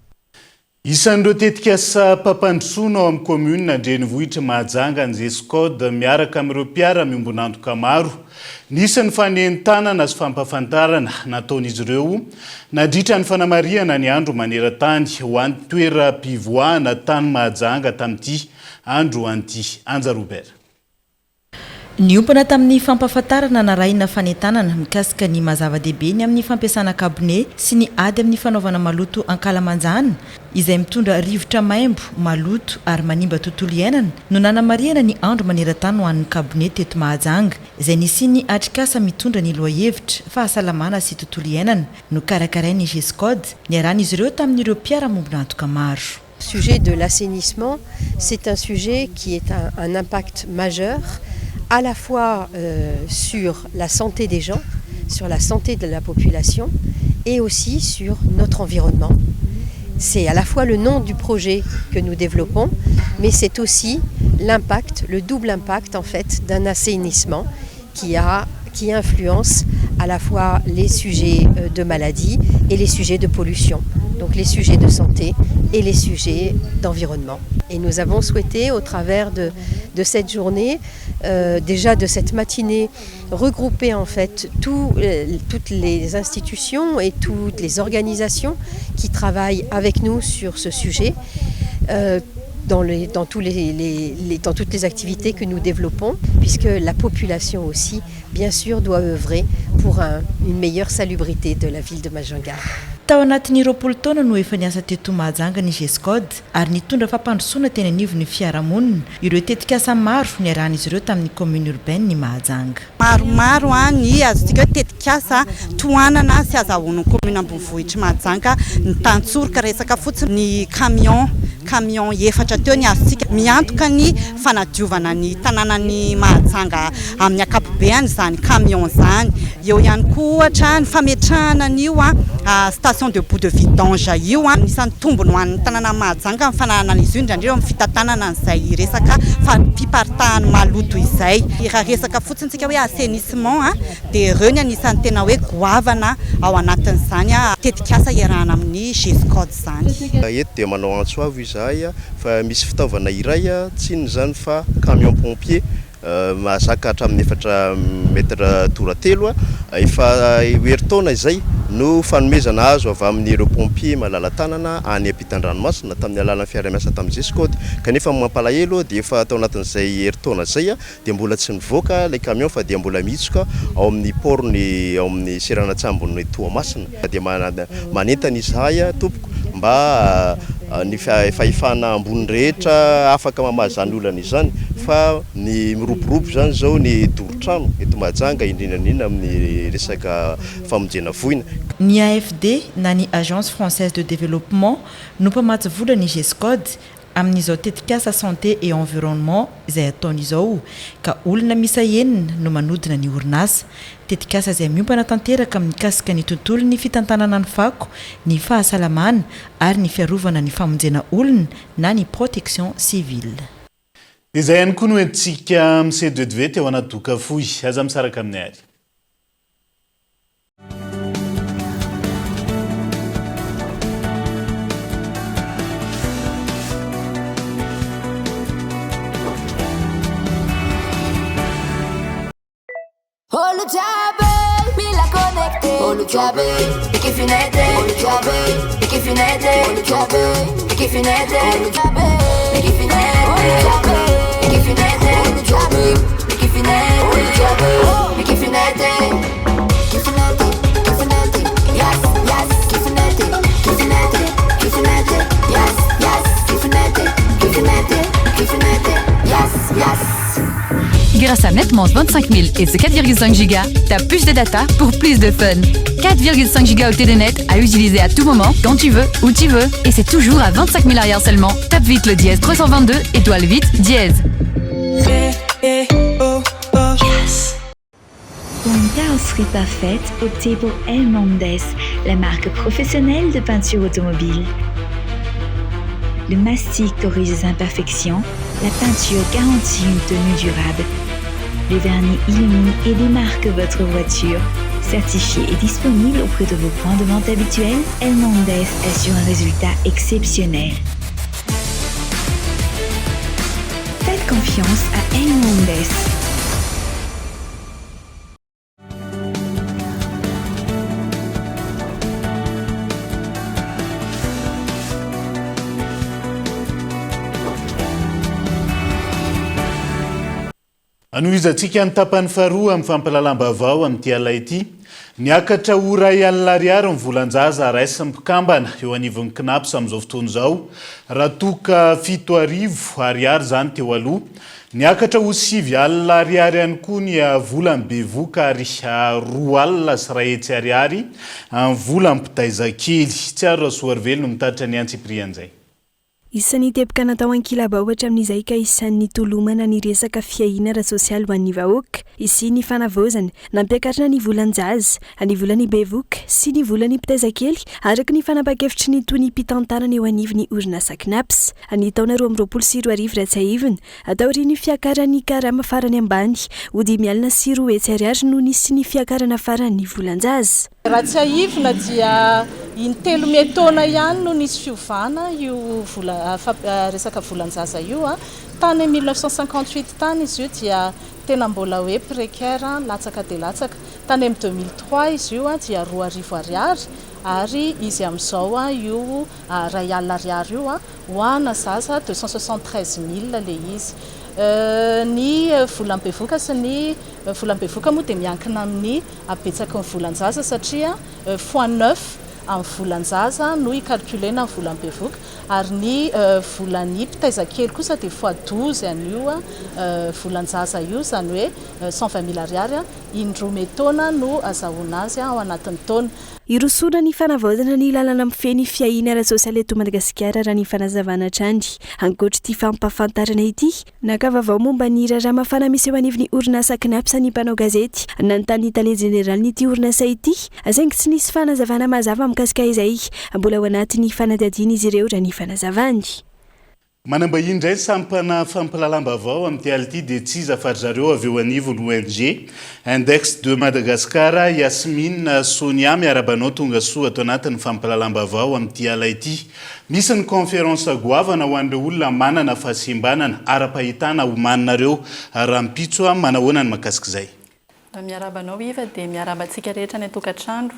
Isan'ireo tetika asa mpampandrosoana ao amin'ny commune Andrenivohitra Mahajanga ny Jescode miaraka amin'ireo mpiara miombonantoka maro. Nisan'ny fanentanana sy fampafantarana nataon'izy ireo nadritra ny fanamariana ny andro maneran-tany ho an'ny toeram-pivoahana tany Mahajanga tamin'ity andro an'ity. Anja Robert. Niompana tamin'ny fampafantarana narahina fanentanana mikasika ny mazava-dehibe ny amin'ny fampiasana kabone sy ny ady amin'ny fanaovana maloto ankalamanjana izay mitondra rivotra maimbo, maloto ary manimba tontolo iainana no nanamariana ny andro maneran-tany ho an'ny kabone teto Mahajanga izay nisy atrikasa mitondra ny lohahevitra fahasalamana sy tontolo iainana no karakarain'ny Jescode niaran'izy ireo tamin'ireo mpiara-miombonantoka maro. Le sujet de l'assainissement, c'est un sujet qui est un impact majeur à la fois sur la santé des gens, sur la santé de la population et aussi sur notre environnement. C'est à la fois le nom du projet que nous développons, mais c'est aussi l'impact, le double impact en fait d'un assainissement qui influence à la fois les sujets de maladie et les sujets de pollution, donc les sujets de santé et les sujets d'environnement. Et nous avons souhaité, au travers de cette journée, déjà de cette matinée, regrouper en fait toutes les institutions et toutes les organisations qui travaillent avec nous sur ce sujet. Dans toutes les activités que nous développons, puisque la population aussi, bien sûr, doit œuvrer pour une meilleure salubrité de la ville de Majunga. Tao anatin'ny 20 taona no efa niasa teto Mahajanga ny GESCOD ary nitondra fampandrosoana teny anivon'ny fiarahamonina ireo tetikasa maro niarahan'izy ireo tamin'ny commune urbaine ny Mahajanga. Maromaro ny azontsika hoe tetikasa toanana sy azahoana commune Ambonivohitra Mahajanga ny tantsorika resaka fotsiny ny camion efatra teo ny azontsika miantoka ny fanadiovana ny tanànan'ny Mahajanga amin'ny akapobeany zany camion zany. Eo ihany koa ohatra ny fametrahana an'io station de bout de vidange io anisan'ny tombony ho an'ny tanàna Mahajanga amin'ny fananana izy io indrindra amin'ny fitatanana an'izay resaka fiparitahany maloto izay. Raha resaka fotsiny tsika hoe assainissement dia ireo ny anisan'ny tena hoe goavana ao anatin'izany tetikasa iarahana amin'ny GESCOD zany. Eto dia manao antsoavo izahay fa misy fitaovana iray tsy ny zany fa camion pompier mahazaka hatramin'ny 4 metra toratelo efa heritaona izay no fanomezana azo avy amin'ireo pompier malala-tanana any ampitan-dranomasina tamin'ny alalan'ny fiara-miasa tamin'ny GESCOD kanefa mampalahelo dia efa atao anatin'izay heritaona izay dia mbola tsy nivoaka ilay camion fa dia mbola mitsoka ao amin'ny portny ao amin'ny seranantsambon'ny Toamasina dia manentana izahay tompoko mba ny fahefana ambony rehetra afaka mamahazany olana izany fa ny miroborobo zany zao ny dorotrano eto Mahajanga indrindrandrindra amin'ny resaka famonjena voina. Ny AFD na ny Agence Française de Développement no mpamatsy vola ny GESCOD amin'izao tetikasa santé et environnement izay ataon'izao ka olona misa enina no manodina ny orinasa. Tetikasa izay miompana tanteraka amin'ny kasika ny tontolo ny fitantanana ny fako, ny fahasalamana ary ny fiarovana ny famonjena olona na ny protection civile. Izay ihany koa no entsika amin'ny CDV teo anaty doka fohy aza misaraka amin'ny ary. Grâce à Netmonce 25 000 et ses 4,5 Go, t'as plus de data pour plus de fun. 4,5 Go de net à utiliser à tout moment, quand tu veux, où tu veux. Et c'est toujours à 25 000 arrière seulement. Tape vite le dièse 322, étoile vite, dièse. Pour une carrosserie parfaite, optez pour El Mondes, la marque professionnelle de peinture automobile. Le mastic corrige les imperfections, la peinture garantit une tenue durable. Le vernis illumine et démarque votre voiture. Certifié et disponible auprès de vos points de vente habituels, El Mondes assure un résultat exceptionnel. Faites confiance à El Mondes. Anoizantsika ny tapany faharoa amin'ny fampalalam-baovao amin'ity ala ity. Niakatra ora $1 ny volanjaza raisy mpikambana eo anivon'ny kinaps amin'izao fotoana izao. Raha toka $7,000 zany teo aloha. Niakatra ho $7 ihany koa ny volan'ny bevoka ary $2 sy $100 amin'ny volan'ny mpitaiza kely. Tsy ary rasoa Arvely no mitatitra ny antsiprian'izay. Isan'ny teboka natao ankilaba ohatra amin'izay ka isan'ny tolomana ny resaka fiahina ara-sosialy ho an'ny vahoaka. Isy ny fanavozana nampiakarina ny volan-jaza, ny volany bevoka sy ny volany mpitaizakely araka ny fanapa-kevitry ny toy ny mpitantarana eo anivony orinasa KNAPS. Ny taona 2024 ratsy ahivina atao ry ny fiakaran'ny karama farany ambany ho 5 hetsy ariary no nisy ny fiakarana farany volan-jaza. Ratsy ahivina dia in-3 taona ihany no nisy fiovana io resaka volan-jaza io tany 1958 tany izy io dia tena mbola hoe précaire latsaka dia latsaka. Tany amin'ny 2003 izy io dia 2,000 ariary ary izy amin'izao io R1,000 io ho ana zaza 273 000 le izy. Ny volam-bevoka sy ny volam-bevoka moa dia miankina amin'ny abetsaka ny volan-jaza satria x9 amin'ny volan-jaza no hikalkulena ny volam-bevoka ary ny volan'ny mpitaizakely kosa dia x12 an'io volan-jaza io zany hoe 120 000 ariary in-roa taona no azahoana azy ao anatin'ny taona. Irosona ny fanavaozana ny lalana mifeny fiahina ara-sosialy eto Madagasikara raha ny fanazavana trany. Ankoatra ity fampafantarana ity, nakavavao momba ny raharaha mafana misy eo anivon'ny orinasa KNAPS ny mpanao gazety. Nanontany tale jeneraly n'ity orinasa ity, saingy tsy nisy fanazavana mazava mikasika izay, mbola ao anatin'ny fanadihadiana izy ireo raha ny fanazavany. Manambahiny indray sampana fampalalam-baovao amin'ity ality dia tsy iza fa zareo avy eo anivon'ny ONG Index de Madagascar. Yasmine Sonia miarabanao tonga soa ato anatin'ny fampalalam-baovao amin'ity ala ity. Misy ny conférence goavana ho an'ireo olona manana fahasimbanana ara-pahitana ho maninareo rahampitso manahoana ny makasika izay. Miarabanao iva dia miarabantsika rehetra ny atokantrano.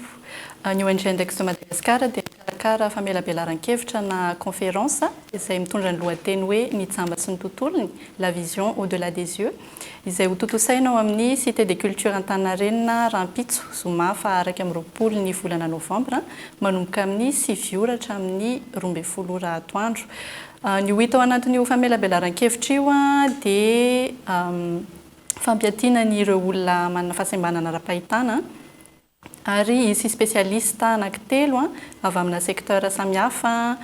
Ny ONG Index de Madagascar dia mikarakara famelabelaran-kevitra na conférence izay mitondra ny lohateny hoe ny tsamba sy ny tontolony, la vision au-delà des yeux, izay ho totosaina ao amin'ny Cité des Cultures Antaninarenina Rampitso zoma faharaiky amin'ny 20 ny volana novambra manomboka amin'ny 9 oratra amin'ny 12 atoandro. Ny ho hita ao anatin'io famelabelaran-kevitra io dia fampiatiana ny ireo olona manana fahasembanana ara-pahitana ary isy spesialista anankitelo avy amina secteur samihafa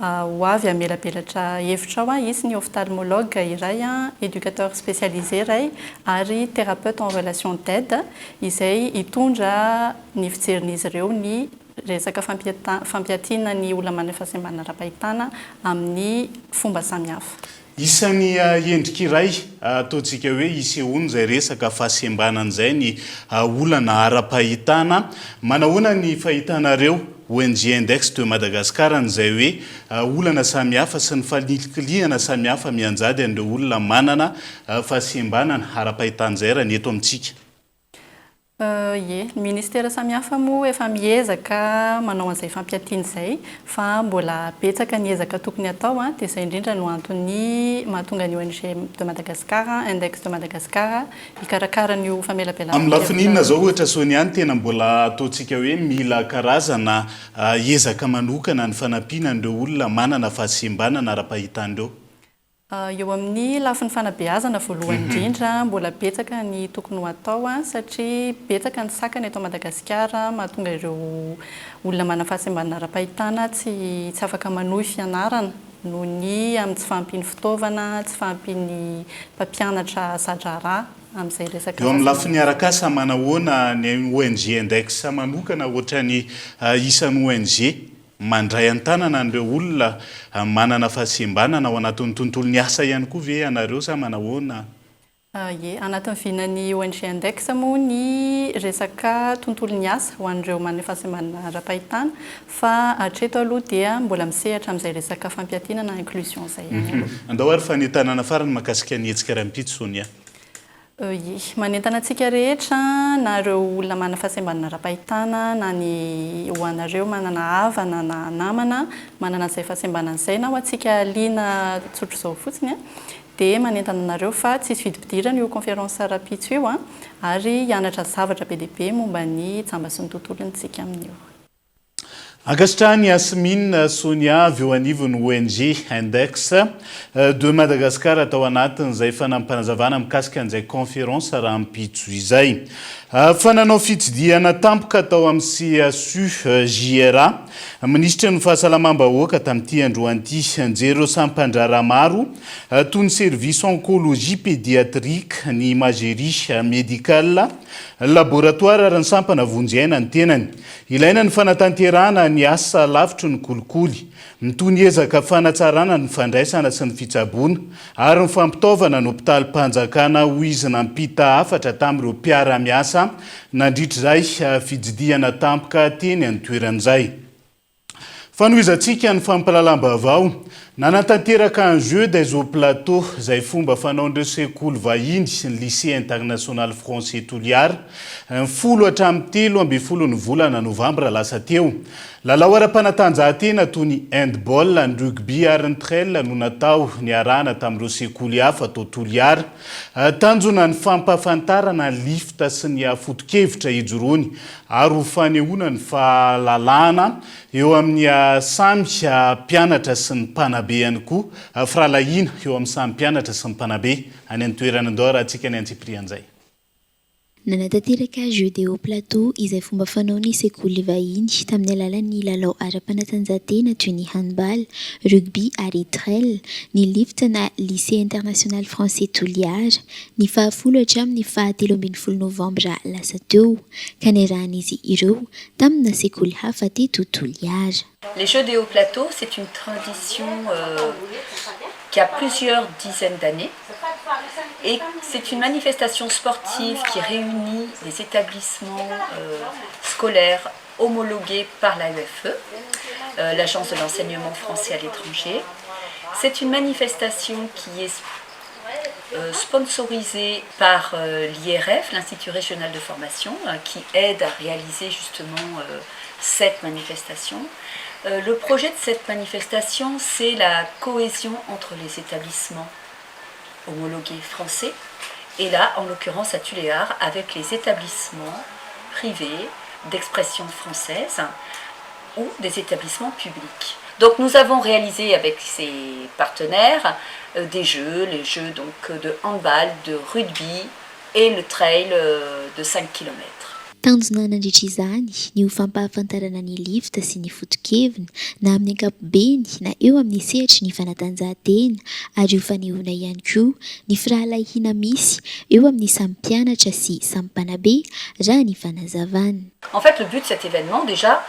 ho avy amelabelatra hevitra ao. Isy ny ophtalmologue iray, éducateur spécialisé iray ary thérapeute en relation d'aide izay hitondra ny fijerin'izy ireo ny resaka fampiatiana ny olona manana fahasembanana ara-pahitana amin'ny fomba samihafa. Isan'ny endrika iray ataontsika hoe isehoany izay resaka fahasembanana izay ny olana ara-pahitana. Manahoana ny fahitanareo ONG Index de Madagascar izay hoe olana samihafa sy ny falikiliana samihafa mianjady an'ireo olona manana fahasembanana ara-pahitana izay raha ny eto amintsika? Ie, ministera samihafa moa efa miezaka manao an'izay fampiatiana izay fa mbola betsaka ny ezaka tokony atao dia izay indrindra no antony mahatonga ny ONG de Madagascar, Index de Madagascar hikarakara ny famelabelana. Amin'ny lafininina zao ohatra Sonia tena mbola ataontsika hoe mila karazana ezaka manokana ny fanampiana an'ireo olona manana fahasembanana ara-pahitandreo. Eo amin'ny lafiny fanabeazana voalohany indrindra mbola betsaka ny tokony ho atao satria betsaka ny sakany eto Madagasikara mahatonga ireo olona manana fahasembanana ara-pahitana tsy afaka manohy fianarana noho ny amin'ny tsy fahampiany fitaovana, tsy fahampiany mpampianatra sadrarà amin'izay resaka. Eo amin'ny lafiny arakasa manahoana ny ONG Index manokana ohatra ny isan'ny ONG mandray an-tanana an'ireo olona manana fahasembanana ao anatin'ny tontolon'ny asa ihany koa ve anareo sa manahoana? Ie, anatin'ny vinan'ny ONG Index moa ny resaka tontolon'ny asa ho an'ireo manana fahasembanana ara-pahitana fa hatreto aloha dia mbola misehatra amin'izay resaka fampiatiana na inclusion izay. Andao ary fanentanana farany mahakasika ny hetsika rahampitso Sonia. Manentana antsika rehetra na ireo olona manana fahasembanana ara-pahitana na ny ho anareo manana havana na namana manana izay fahasembanana izay na ho antsika liana tsotro izao fotsiny dia manentana anareo fa tsisy vidim-pidirana io conférence Rampitso io ary hianatra zavatra be dia be momba ny tsamba sy ny tontolontsika amin'io. Angastrany Yasmine Sonia avy eo anivon'ny ONG Index de Madagascar atao anatin'izay fanampanazavana mikasika an'izay conférence raha mpitso izay. Fananao fitsidiana tampoka atao amin'ny CSU JRA. Ministra ny fahasalamam-bahoaka tamin'ity androan'ity anjero sampandrara maro toy ny service oncologie pédiatrique, ny imagerie médicale, laboratoire ary ny sampana vonjyaina ny tenany. Ilaina ny fanatanterahana ny asa lavitry ny kolikoly, mitony ezaka fanatsarana ny fandraisana sy ny fitsaboana ary ny fampitaovana ny hopitalim-panjakana ho izy nampita hafatra tamin'ireo mpiara-miasa nandritrizay fijidiana tampoka teny any toeran'izay. Fanoizantsika ny fampalalam-baovao nanatanteraka un jeu des eaux plateaux zay fomba fanaon'ireo sekoly vahiny sy ny lycée international français Toliara ny 13 ny volana novambra lasa teo. Lalao ara-panatanjahantena toy ny handball, ny rugby ary ny trail no natao niarahana tamin'ireo sekoly hafa tao Toliara. Tanjona ny fampafantarana ny lifta sy ny foto-kevitra ijoroany ary ho fanehoana ny fahalalahana eo amin'ny samy mpianatra sy ny mpanabe ihany koa. Firalahiana eo amin'ny samy mpianatra sy ny mpanabe any amin'ny toerana andao raha antsika ny antsiprian'izay. Nanatanteraka jeu des hauts plateaux izay fomba fanaony sekoly vahiny tamin'ny alalan'ny lalao ara-panatanjahantena toy ny handball, rugby ary trail, ny lift na lycée international français Toliara, ny 10 hatramin'ny 13 novambra lasa teo ka niarahan'izy ireo tamina sekoly hafa teto Toliara. Les jeux des hauts plateaux, c'est une tradition qui a plusieurs dizaines d'années et c'est une manifestation sportive qui réunit des établissements scolaires homologués par l'AEFE, l'Agence de l'enseignement français à l'étranger. C'est une manifestation qui est sponsorisée par l'IRF, l'Institut régional de formation, qui aide à réaliser justement cette manifestation. Le projet de cette manifestation, c'est la cohésion entre les établissements homologués français et là, en l'occurrence à Tuléar, avec les établissements privés d'expression française ou des établissements publics. Donc nous avons réalisé avec ces partenaires des jeux, les jeux donc de handball, de rugby et le trail de 5 km. Tanjona nandritra izany ny ho fampahafantarana ny lifta sy ny foto-kevina na amin'ny ankapobeny na eo amin'ny sehatry ny fanatanjahantena ary ho fanehoana ihany koa ny firalahiana misy eo amin'ny samy mpianatra sy samy mpanabe raha ny fanazavana. En fait, le but de cet événement déjà,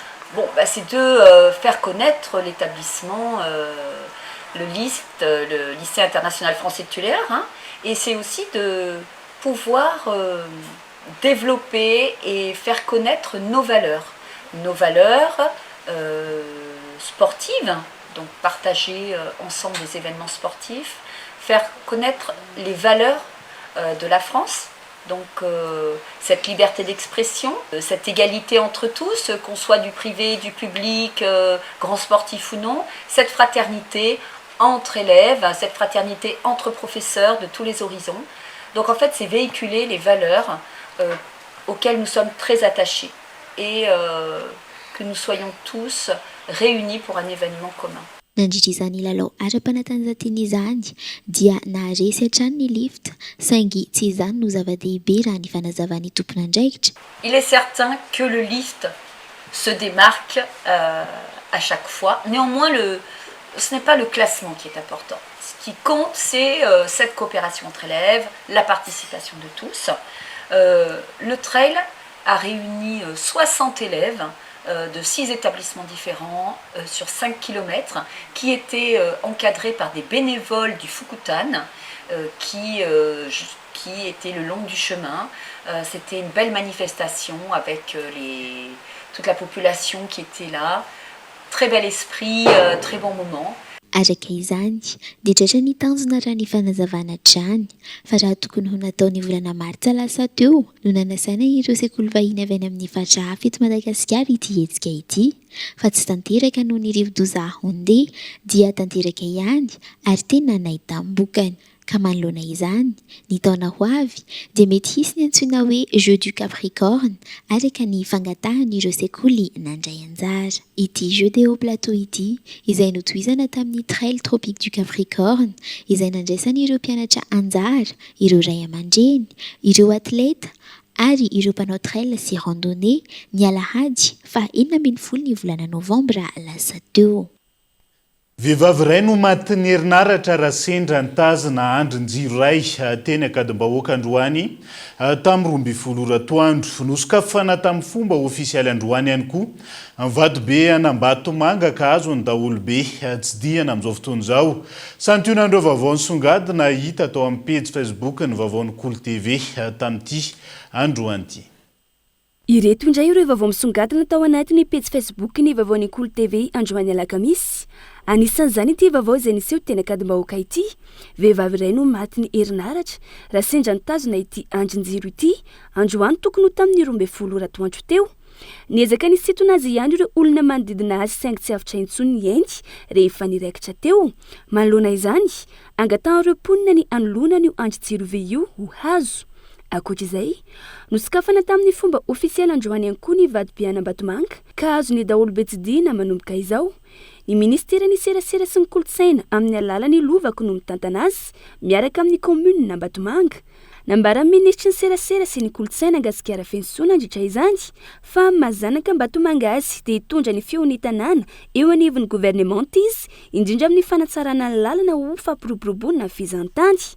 c'est de faire connaître l'établissement, le lycée international français de Tuléar, et c'est aussi de pouvoir développer et faire connaître nos valeurs sportives, donc partager ensemble des événements sportifs, faire connaître les valeurs de la France, donc cette liberté d'expression, cette égalité entre tous, qu'on soit du privé, du public, grand sportif ou non, cette fraternité entre élèves, cette fraternité entre professeurs de tous les horizons. Donc en fait, c'est véhiculer les valeurs auxquelles nous sommes très attachés et que nous soyons tous réunis pour un événement commun. Nandritra izany lalao ara-panatanjahantena izany dia naharesy hatrany ny lift saingy tsy izany no zava-dehibe raha ny fanazavan'ny tompon'andraikitra. Il est certain que le lift se démarque à chaque fois. Néanmoins, ce n'est pas le classement qui est important. Ce qui compte, c'est cette coopération entre élèves, la participation de tous. Le trail a réuni 60 élèves de 6 établissements différents sur 5 km qui étaient encadrés par des bénévoles du Foukoutane qui étaient le long du chemin. C'était une belle manifestation avec toute la population qui était là. Très bel esprit, très bon moment. Araka izany dia dratra ny tanjona raha ny fanazavana trany fa raha tokony ho nataony volana martsa lasa teo no nanasana ireo sekoly vahiny avy any amin'ny fatra hafa eto Madagasikara ity hetsika ity fa tsy tanteraka noho ny rivo-doza Hondé dia tanteraka ihany ary tena nahitambokany. ka manoloana izany ny taona ho avy dia mety hisy ny antsoina hoe jeu du capricorne araka ny fangatahan'ireo sekoly nandray anjara. Ity jeu de haut plateau ity izay notohizana tamin'ny trail tropique du capricorne izay nandraisan'ireo mpianatra anjara, ireo ray aman-dreny, ireo atleta ary ireo mpanao trail sy randonnée ny alahady fa 14 ny volana novambra lasa teo. Vehivavy iray no matin'ny herinaratra raha sendra nitazana andrin-jiro iray teny Akadimbahoaka androany tamin'ny 12 oratoandro. Nosokafana tamin'ny fomba ofisialy androany ihany koa. Mivady-be Anambatomanga ka azo ny daholobe tsidihana amin'izao fotoana izao. Santionandreo vaovao nisongadina hita tao amin'ny page Facebook ny vaovaon'ny Kolo TV tamin'ity androany ity. Ireto indray ireo vaovao misongadina tao anatin'ny page Facebook ny vaovaon'ny Kolo TV androany alakamisy. Anisan'izany ity vaovao izay niseho teny Akadimbahoaka ity. Vehivavy iray no maty ny herinaratra raha sendra nitazona ity andrin-jiro ity androany tokony ho tamin'ny 12 oratoandro teo. Niezaka nisintona azy ihany ireo olona manodidina azy saingy tsy afatra intsony ny ainy rehefa niraikitra teo. Manoloana izany, angatan'ireo mponina ny anoloana io andrin-jiro ve io ho hazo. Ankoatr'izay, nosokafana tamin'ny fomba ofisialy androany ihany koa ny vady-be Anambatomanga ka azo ny daholobe tsidihana manomboka izao. Ny ministera ny serasera sy ny kolotsaina amin'ny alalan'ny lovako no mitantana azy miaraka amin'ny commune Ambatomanga. Nambaran'ny ministra ny serasera sy ny kolotsaina Gasikara Fenso nandritra izany fa mazanaka Ambatomanga azy dia hitondra ny feon'ny tanàna eo anivon'ny gouvernement izy indrindra amin'ny fanatsarana ny lalana ho fampiroboroboana fizantany.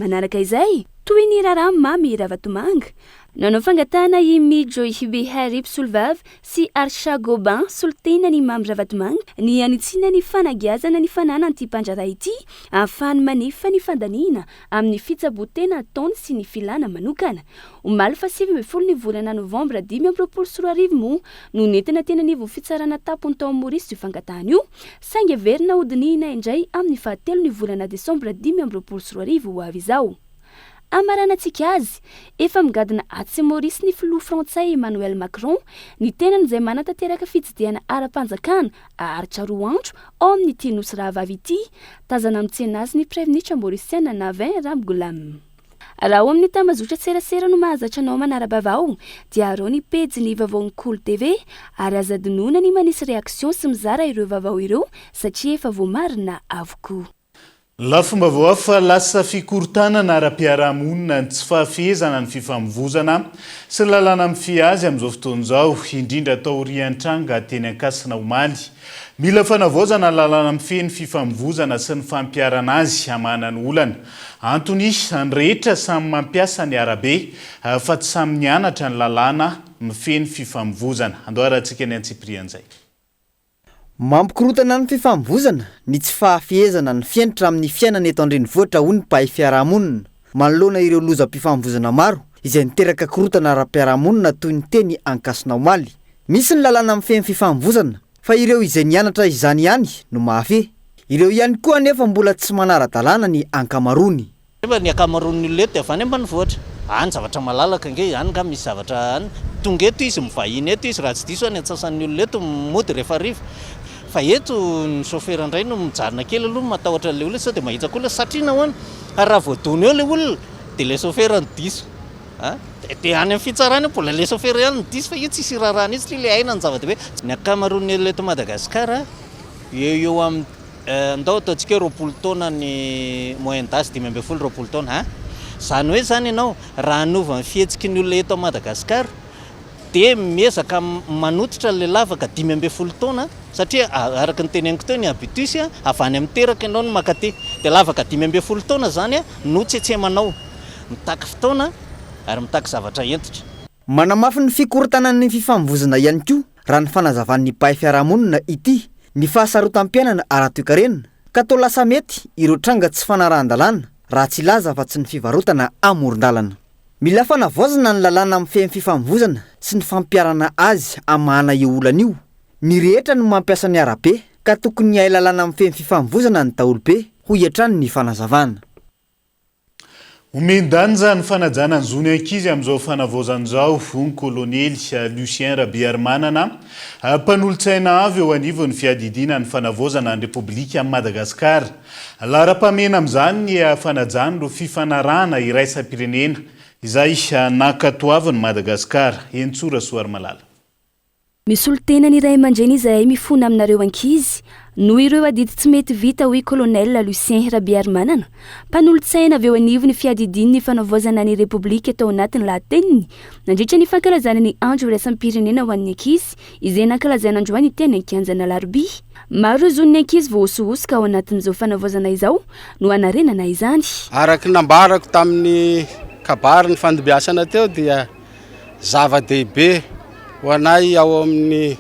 Manaraka izay, toy ny Rara Mamy Ravatomanga, nanao fangatana i Midjoy Hibehari Psolvavy sy Arsha Goban solitena ny Mamy Ravatomanga ny anitsiana ny fanagiazana ny fanana an'ity mpandraraha ity ahafahany manefa ny fandaniana amin'ny fitsabotena ataony sy ny filana manokana. Omaly fa 7 ny volana novambra 2024 moa no nentina tena ny fitsarana tapony tao Maurice io fangatahana io, saingy averina hodinina indray amin'ny 7 ny volana desambra 2024 ho avy izao. Amaranantsika azy, efa migadina aty sy Maurice ny filoha frantsay Emmanuel Macron, ny tenany izay manatanteraka fitsidiana ara-panjakana aharitra 2 andro ao amin'ny ity nosy rahavavy ity, tazana amin'ny tsena azy ny Préministre mauriciana Navin Ramgoolam. Raha ao amin'ny tambazotra serasera no mahazatra anao manara-bavao, dia arao ny pejy ny vaovaon'ny Kolo TV ary azadinona ny manisy reaction sy mizara ireo vaovao ireo satria efa voamarina avokoa. Lafomba voafa lasa fikorontanana ara-piarahamonina ny tsy fahafehezana ny fifamoivoizana sy ny lalàna amin'ny fiazy amin'izao fotoana izao, indrindra tao Riantranga teny Ankasina Omaly. Mila fanavaozana ny lalàna amin'ny feny fifamoivoizana sy ny fampiarana azy hamana ny olana. Antony ny rehetra samy mampiasa ny arabe fa tsy samy nianatra ny lalàna amin'ny feny fifamoivoizana. Andoharantsika ny Antsiprian'izay. Mampikorotana ny fifamoivoizana ny tsy fahafehezana ny fianatra amin'ny fiainana eto an-drenivohitra hoy ny mpahay fiarahamonina. Manoloana ireo lozam-pifamoivoizana maro izay niteraka korotana ara-piarahamonina toy ny teny Ankasina Omaly. Misy ny lalàna amin'ny feny fifamoivoizana fa ireo izay nianatra izany ihany no mahafehy. Ireo ihany koa anefa mbola tsy manara-dalàna ny ankamarony. Ny ankamarony olona eto avy any ambanivohitra. Any zavatra malalaka nge any ka misy zavatra any. Tonga eto izy mivahiny eto izy raha tsy diso any antsasan'ny olona eto mody rehefa riva. Fa eto ny chauffeur indray no mijarina kely aloha matahotra le olona sao dia mahitsaka olona satriana hoany. Ary raha voadony eo le olona dia le chauffeur ny diso. Dia any amin'ny fitsarana mbola le chauffeur ihany ny diso fa io tsisy rarahana io satria le aina ny zava-dehibe. Ny ankamaroan'ny olona eto Madagasikara eo amin'ny ndao ataontsika 20 taona ny moyenne d'âge 20 taona. Zany hoe zany ianao raha hanova ny fihetsiky ny olona eto Madagasikara dia miezaka manototra le lavaka 15 taona satria araka ny teneniko teo ny habitus avy any amin'ny teraka ianao no makaty dia lavaka 15 taona zany no tsetsemanao mitaky fotoana ary mitaky zavatra entitra. Manamafy ny fikorontanan'ny fifamoivoizana ihany koa raha ny fanazavan'ny mpahay fiarahamonina ity ny fahasarotam-piainana ara-toekarena ka tao lasa mety ireo tranga tsy fanarahan-dalàna raha tsy laza fa tsy ny fivarotana amoron-dalana. Mila fanavaozana ny lalàna amin'ny feny fifamoivoizana sy ny fampiarana azy amahana io olana io. Ny rehetra no mampiasa ny arabe ka tokony hay lalàna amin'ny feny fifamoivoizana ny daholobe ho hiatrany ny fanazavana. omendany zany fanajana ny zony ankizy amin'izao fanavozan'izao ny kolonely Lucien Rabiarmanana mpanolo-tsaina avy eo anivon'ny fiadidina ny fanavozana ny Repoblika Madagasikara. Lara-pamena amin'izany ny fanajana ro fifanarahana iraisam-pirenena izay nakatoavin'ny Madagasikara. Entsora Soarmalala. Misy olo-tena ny iray aman-dreny izay mifona aminareo ankizy noho ireo adidy tsy mety vita hoy kolonel Lucien Rabiarmanana, mpanolo-tsaina avy eo anivon'ny fiadidin'ny fanavozana ny Repoblika tao anatin'ny lahateniny nandritra ny fankalazana ny andro iraisam-pirenena ho an'ny ankizy izay nankalazaina androany teny ankianjana Alarobia. Maro zon'ny ankizy voahosohosoka ao anatin'izao fanavozana izao no anarenana izany. Araky nambarako tamin'ny kabary ny fandobiasana teo dia zava-dehibe ho anay ao amin'ny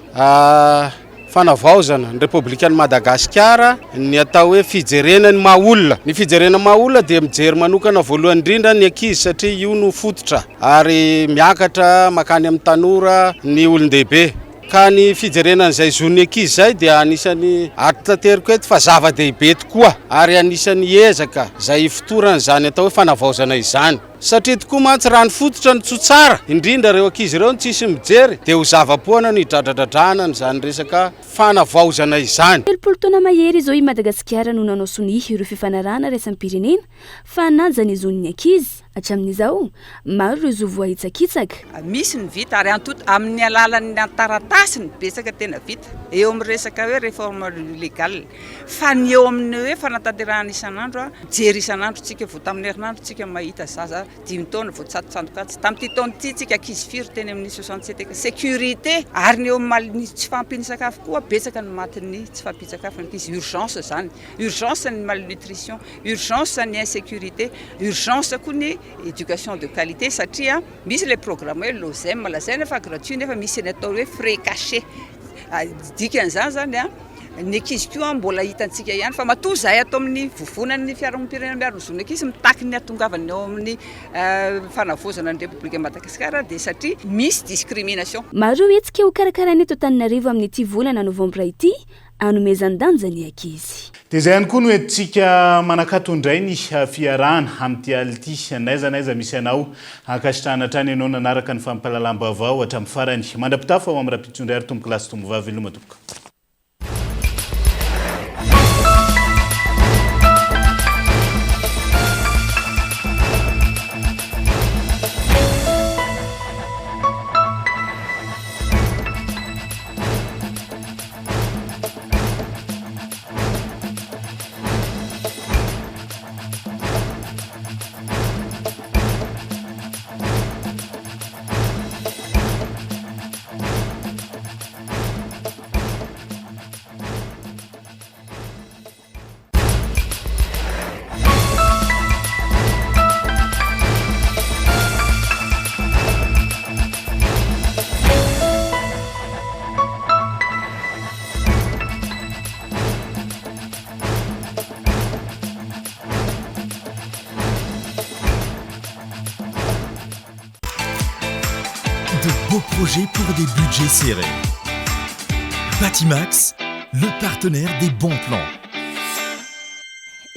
fanavaozana ny Repoblikan'ny Madagasikara ny atao hoe fijerenany maha-olona. Ny fijerenany maha-olona dia mijery manokana voalohany indrindra ny ankizy satria io no fototra ary miakatra makany amin'ny tanora ny olon-dehibe. Ka ny fijerenan'izay zon'ny ankizy izay dia anisany ati-tanteriko eto fa zava-dehibe tokoa ary anisany ezaka izay fotoran'izany atao hoe fanavaozana izany. Satria tokoa mantsy raha ny fototra ny tsotsara indrindra reo ankizy ireo ny tsisy mijery dia ho zava-poana ny dradradradrana n'izany resaka fanavaozana izany. 70 taona mahery izao i Madagasikara no nanao sonia ireo fifanarahana raisam-pirenena fa nanjany zon'ny ankizy hatramin'izao maro ireo zo voahitsakitsaka. Misy ny vita ary antoto amin'ny alalan'ny taratasy ny betsaka tena vita eo amin'ny resaka hoe réforme légale fa ny eo amin'ny hoe fanatanterahana isan'andro jery isan'andro tsika vao tamin'ny herinandro tsika mahita zaza 10 taona vao tsatotsatokatsy tamin'ity taona ity tsika ankizy firy teny amin'ny 67 sécurité ary ny eo amin'ny tsy fampihana-sakafo koa betsaka ny matin'ny tsy fampihana-sakafo ny ankizy urgence zany urgence ny malnutrition urgence ny insécurité urgence koa ny éducation de qualité satria misy les programmes hoe lozem malazaina fa gratuit nefa misy ny atao hoe frais cachés dikan'izany zany ny ankizy koa mbola hitantsika ihany fa matoa izay atao amin'ny vovonan'ny fiarahamonimpirenena miaro ny zon'ny ankizy mitaky ny atongavany ao amin'ny fanavozana ny Repoblika Madagasikara dia satria misy discrimination. Maro hetsika ho karakaraina eto Antananarivo amin'ny ity volana novambra ity anomezan-danja ny ankizy. Dia izay ihany koa no entsika manakato indray ny fiarahana amin'ity ality naiza misy anao ankasitrahana hatrany ianao nanaraka ny fampahalalam-baovao hatramin'ny farany mandrapitafa ao amin'ny rapitsondray ary tomboky lasy tombovavy ilomatoboka. Projet pour des budgets serrés. Batimax, le partenaire des bons plans.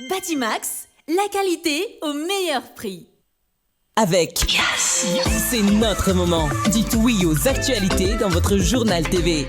Batimax, la qualité au meilleur prix. Avec Yes, c'est notre moment. Dites oui aux actualités dans votre journal TV.